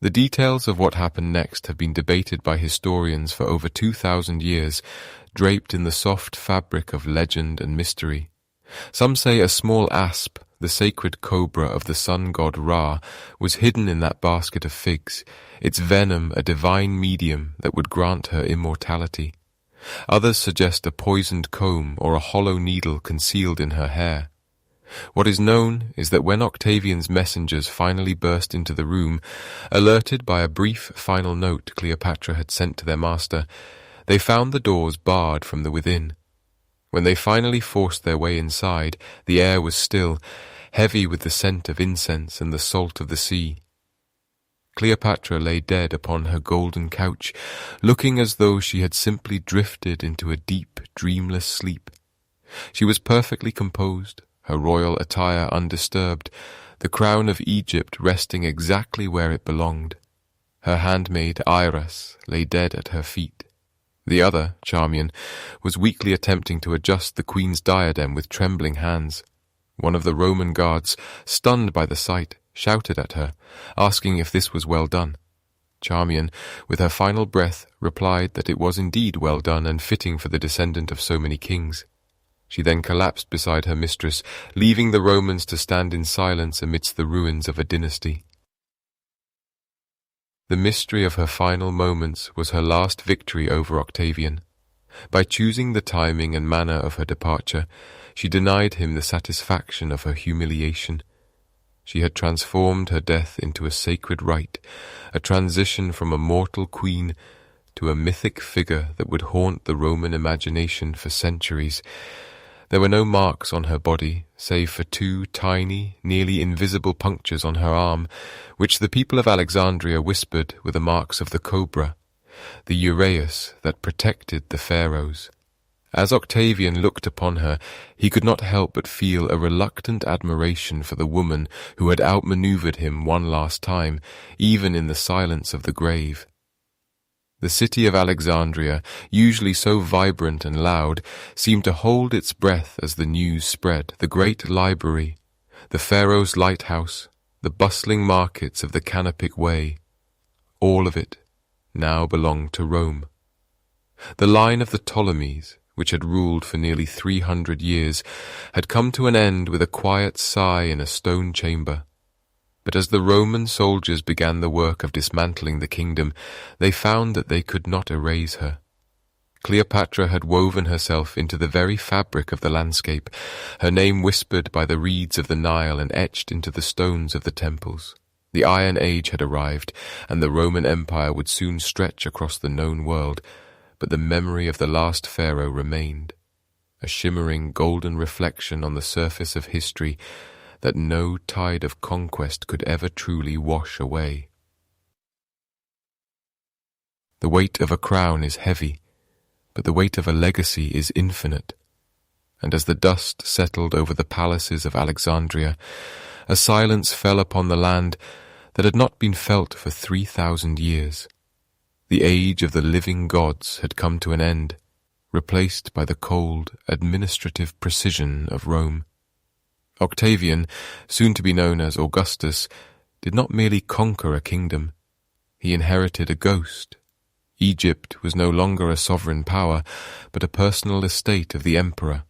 The details of what happened next have been debated by historians for over 2,000 years, draped in the soft fabric of legend and mystery. Some say a small asp, the sacred cobra of the sun god Ra, was hidden in that basket of figs, its venom a divine medium that would grant her immortality. Others suggest a poisoned comb or a hollow needle concealed in her hair. What is known is that when Octavian's messengers finally burst into the room, alerted by a brief final note Cleopatra had sent to their master, they found the doors barred from the within. When they finally forced their way inside, the air was still, heavy with the scent of incense and the salt of the sea. Cleopatra lay dead upon her golden couch, looking as though she had simply drifted into a deep, dreamless sleep. She was perfectly composed, her royal attire undisturbed, the crown of Egypt resting exactly where it belonged. Her handmaid, Iris, lay dead at her feet. The other, Charmian, was weakly attempting to adjust the queen's diadem with trembling hands. One of the Roman guards, stunned by the sight, shouted at her, asking if this was well done. Charmian, with her final breath, replied that it was indeed well done and fitting for the descendant of so many kings. She then collapsed beside her mistress, leaving the Romans to stand in silence amidst the ruins of a dynasty. The mystery of her final moments was her last victory over Octavian. By choosing the timing and manner of her departure, she denied him the satisfaction of her humiliation. She had transformed her death into a sacred rite, a transition from a mortal queen to a mythic figure that would haunt the Roman imagination for centuries. There were no marks on her body, save for 2 tiny, nearly invisible punctures on her arm, which the people of Alexandria whispered were the marks of the cobra, the uraeus that protected the pharaohs. As Octavian looked upon her, he could not help but feel a reluctant admiration for the woman who had outmaneuvered him one last time, even in the silence of the grave. The city of Alexandria, usually so vibrant and loud, seemed to hold its breath as the news spread. The great library, the Pharaoh's lighthouse, the bustling markets of the Canopic Way, all of it now belonged to Rome. The line of the Ptolemies, which had ruled for nearly 300 years, had come to an end with a quiet sigh in a stone chamber. But as the Roman soldiers began the work of dismantling the kingdom, they found that they could not erase her. Cleopatra had woven herself into the very fabric of the landscape, her name whispered by the reeds of the Nile and etched into the stones of the temples. The Iron Age had arrived, and the Roman Empire would soon stretch across the known world, but the memory of the last pharaoh remained, a shimmering golden reflection on the surface of history that no tide of conquest could ever truly wash away. The weight of a crown is heavy, but the weight of a legacy is infinite, and as the dust settled over the palaces of Alexandria, a silence fell upon the land that had not been felt for 3,000 years. The age of the living gods had come to an end, replaced by the cold, administrative precision of Rome. Octavian, soon to be known as Augustus, did not merely conquer a kingdom. He inherited a ghost. Egypt was no longer a sovereign power, but a personal estate of the emperor,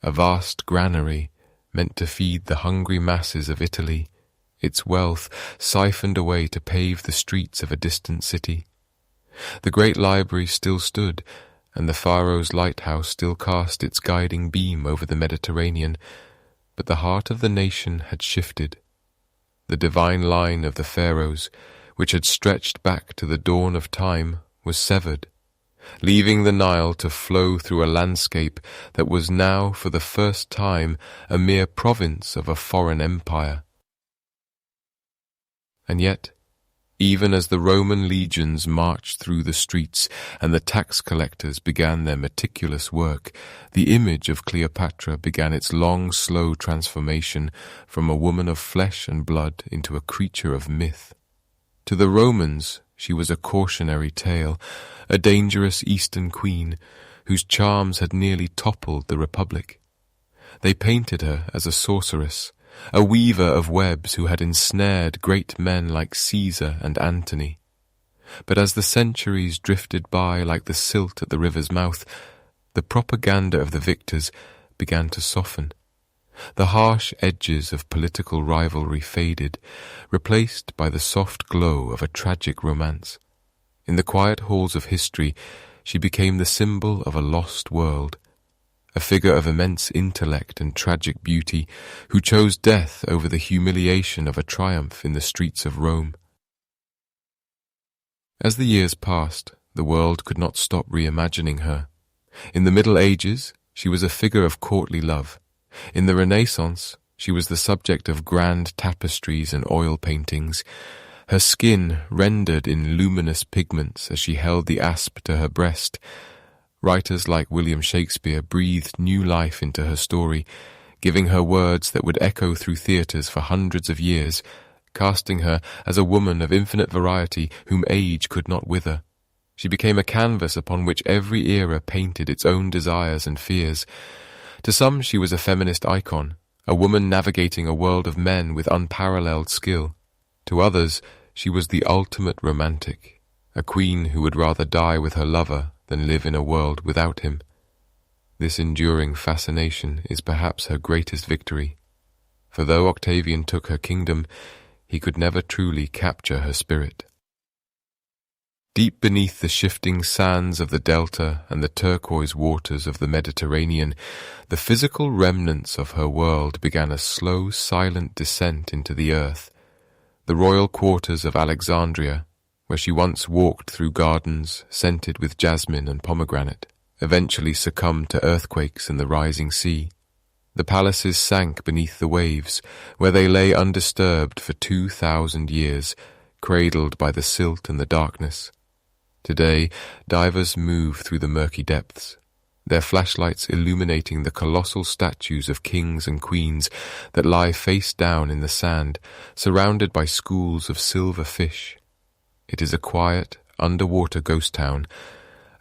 a vast granary meant to feed the hungry masses of Italy, its wealth siphoned away to pave the streets of a distant city. The great library still stood, and the Pharaoh's lighthouse still cast its guiding beam over the Mediterranean, but the heart of the nation had shifted. The divine line of the pharaohs, which had stretched back to the dawn of time, was severed, leaving the Nile to flow through a landscape that was now, for the first time, a mere province of a foreign empire. And yet, even as the Roman legions marched through the streets and the tax collectors began their meticulous work, the image of Cleopatra began its long, slow transformation from a woman of flesh and blood into a creature of myth. To the Romans, she was a cautionary tale, a dangerous Eastern queen whose charms had nearly toppled the Republic. They painted her as a sorceress, a weaver of webs who had ensnared great men like Caesar and Antony. But as the centuries drifted by like the silt at the river's mouth, the propaganda of the victors began to soften. The harsh edges of political rivalry faded, replaced by the soft glow of a tragic romance. In the quiet halls of history, she became the symbol of a lost world, a figure of immense intellect and tragic beauty who chose death over the humiliation of a triumph in the streets of Rome. As the years passed, the world could not stop reimagining her. In the Middle Ages, she was a figure of courtly love. In the Renaissance, she was the subject of grand tapestries and oil paintings, her skin rendered in luminous pigments as she held the asp to her breast. Writers like William Shakespeare breathed new life into her story, giving her words that would echo through theatres for hundreds of years, casting her as a woman of infinite variety whom age could not wither. She became a canvas upon which every era painted its own desires and fears. To some she was a feminist icon, a woman navigating a world of men with unparalleled skill. To others she was the ultimate romantic, a queen who would rather die with her lover than live in a world without him. This enduring fascination is perhaps her greatest victory, for though Octavian took her kingdom, he could never truly capture her spirit. Deep beneath the shifting sands of the delta and the turquoise waters of the Mediterranean, the physical remnants of her world began a slow, silent descent into the earth. The royal quarters of Alexandria, where she once walked through gardens scented with jasmine and pomegranate, eventually succumbed to earthquakes in the rising sea. The palaces sank beneath the waves, where they lay undisturbed for 2,000 years, cradled by the silt and the darkness. Today, divers move through the murky depths, their flashlights illuminating the colossal statues of kings and queens that lie face down in the sand, surrounded by schools of silver fish. It is a quiet, underwater ghost town,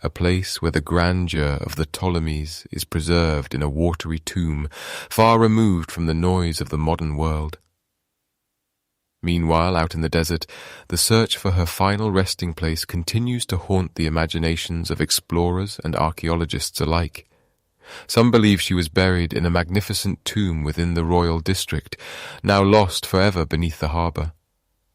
a place where the grandeur of the Ptolemies is preserved in a watery tomb, far removed from the noise of the modern world. Meanwhile, out in the desert, the search for her final resting place continues to haunt the imaginations of explorers and archaeologists alike. Some believe she was buried in a magnificent tomb within the royal district, now lost forever beneath the harbour.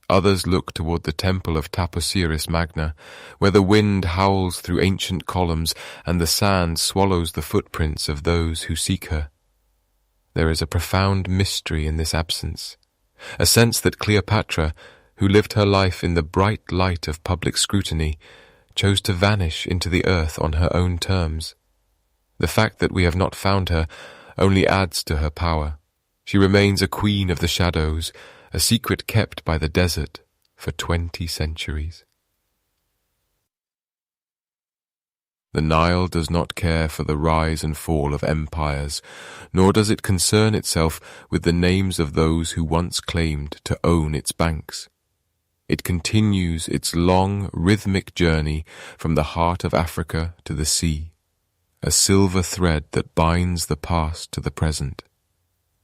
Others look toward the temple of Taposiris Magna, where the wind howls through ancient columns and the sand swallows the footprints of those who seek her. There is a profound mystery in this absence, a sense that Cleopatra, who lived her life in the bright light of public scrutiny, chose to vanish into the earth on her own terms. The fact that we have not found her only adds to her power. She remains a queen of the shadows, a secret kept by the desert for 20 centuries. The Nile does not care for the rise and fall of empires, nor does it concern itself with the names of those who once claimed to own its banks. It continues its long, rhythmic journey from the heart of Africa to the sea, a silver thread that binds the past to the present.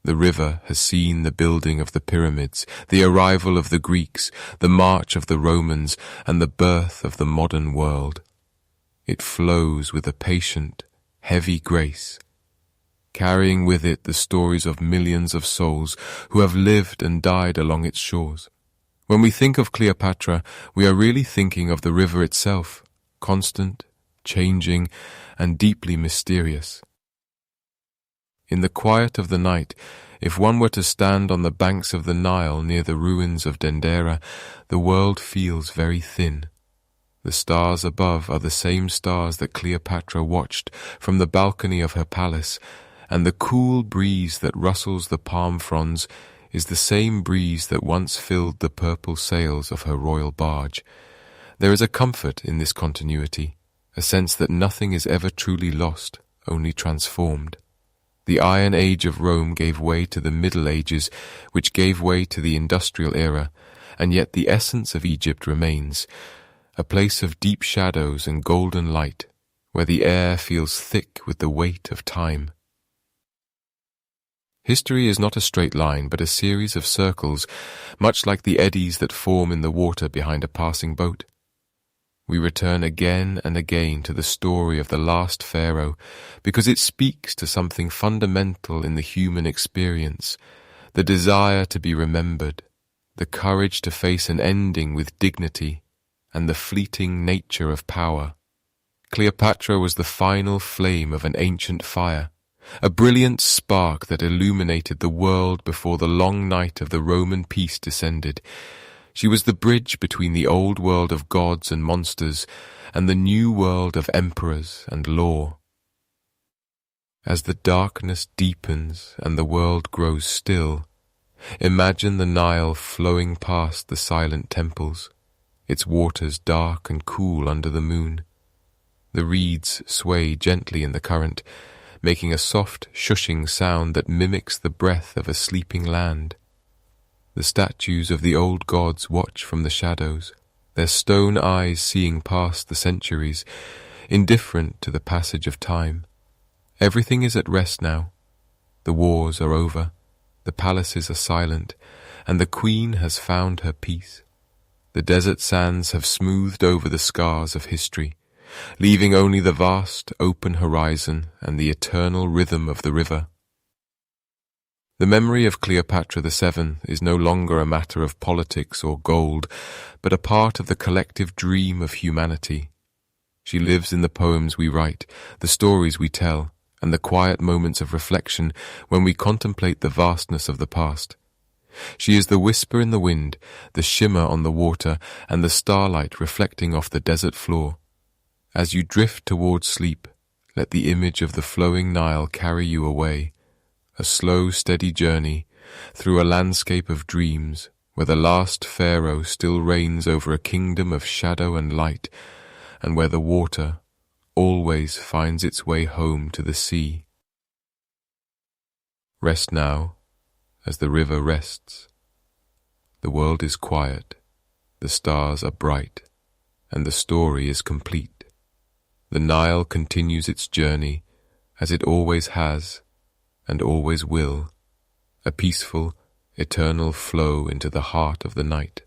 The river has seen the building of the pyramids, the arrival of the Greeks, the march of the Romans, and the birth of the modern world. It flows with a patient, heavy grace, carrying with it the stories of millions of souls who have lived and died along its shores. When we think of Cleopatra, we are really thinking of the river itself, constant, changing, and deeply mysterious. In the quiet of the night, if one were to stand on the banks of the Nile near the ruins of Dendera, the world feels very thin. The stars above are the same stars that Cleopatra watched from the balcony of her palace, and the cool breeze that rustles the palm fronds is the same breeze that once filled the purple sails of her royal barge. There is a comfort in this continuity, a sense that nothing is ever truly lost, only transformed. The Iron Age of Rome gave way to the Middle Ages, which gave way to the Industrial Era, and yet the essence of Egypt remains, a place of deep shadows and golden light, where the air feels thick with the weight of time. History is not a straight line, but a series of circles, much like the eddies that form in the water behind a passing boat. We return again and again to the story of the last Pharaoh because it speaks to something fundamental in the human experience, the desire to be remembered, the courage to face an ending with dignity, and the fleeting nature of power. Cleopatra was the final flame of an ancient fire, a brilliant spark that illuminated the world before the long night of the Roman peace descended. She was the bridge between the old world of gods and monsters and the new world of emperors and law. As the darkness deepens and the world grows still, imagine the Nile flowing past the silent temples, its waters dark and cool under the moon. The reeds sway gently in the current, making a soft, shushing sound that mimics the breath of a sleeping land. The statues of the old gods watch from the shadows, their stone eyes seeing past the centuries, indifferent to the passage of time. Everything is at rest now. The wars are over, the palaces are silent, and the queen has found her peace. The desert sands have smoothed over the scars of history, leaving only the vast, open horizon and the eternal rhythm of the river. The memory of Cleopatra VII is no longer a matter of politics or gold, but a part of the collective dream of humanity. She lives in the poems we write, the stories we tell, and the quiet moments of reflection when we contemplate the vastness of the past. She is the whisper in the wind, the shimmer on the water, and the starlight reflecting off the desert floor. As you drift towards sleep, let the image of the flowing Nile carry you away, a slow, steady journey through a landscape of dreams where the last Pharaoh still reigns over a kingdom of shadow and light, and where the water always finds its way home to the sea. Rest now, as the river rests. The world is quiet, the stars are bright, and the story is complete. The Nile continues its journey, as it always has, and always will, a peaceful, eternal flow into the heart of the night.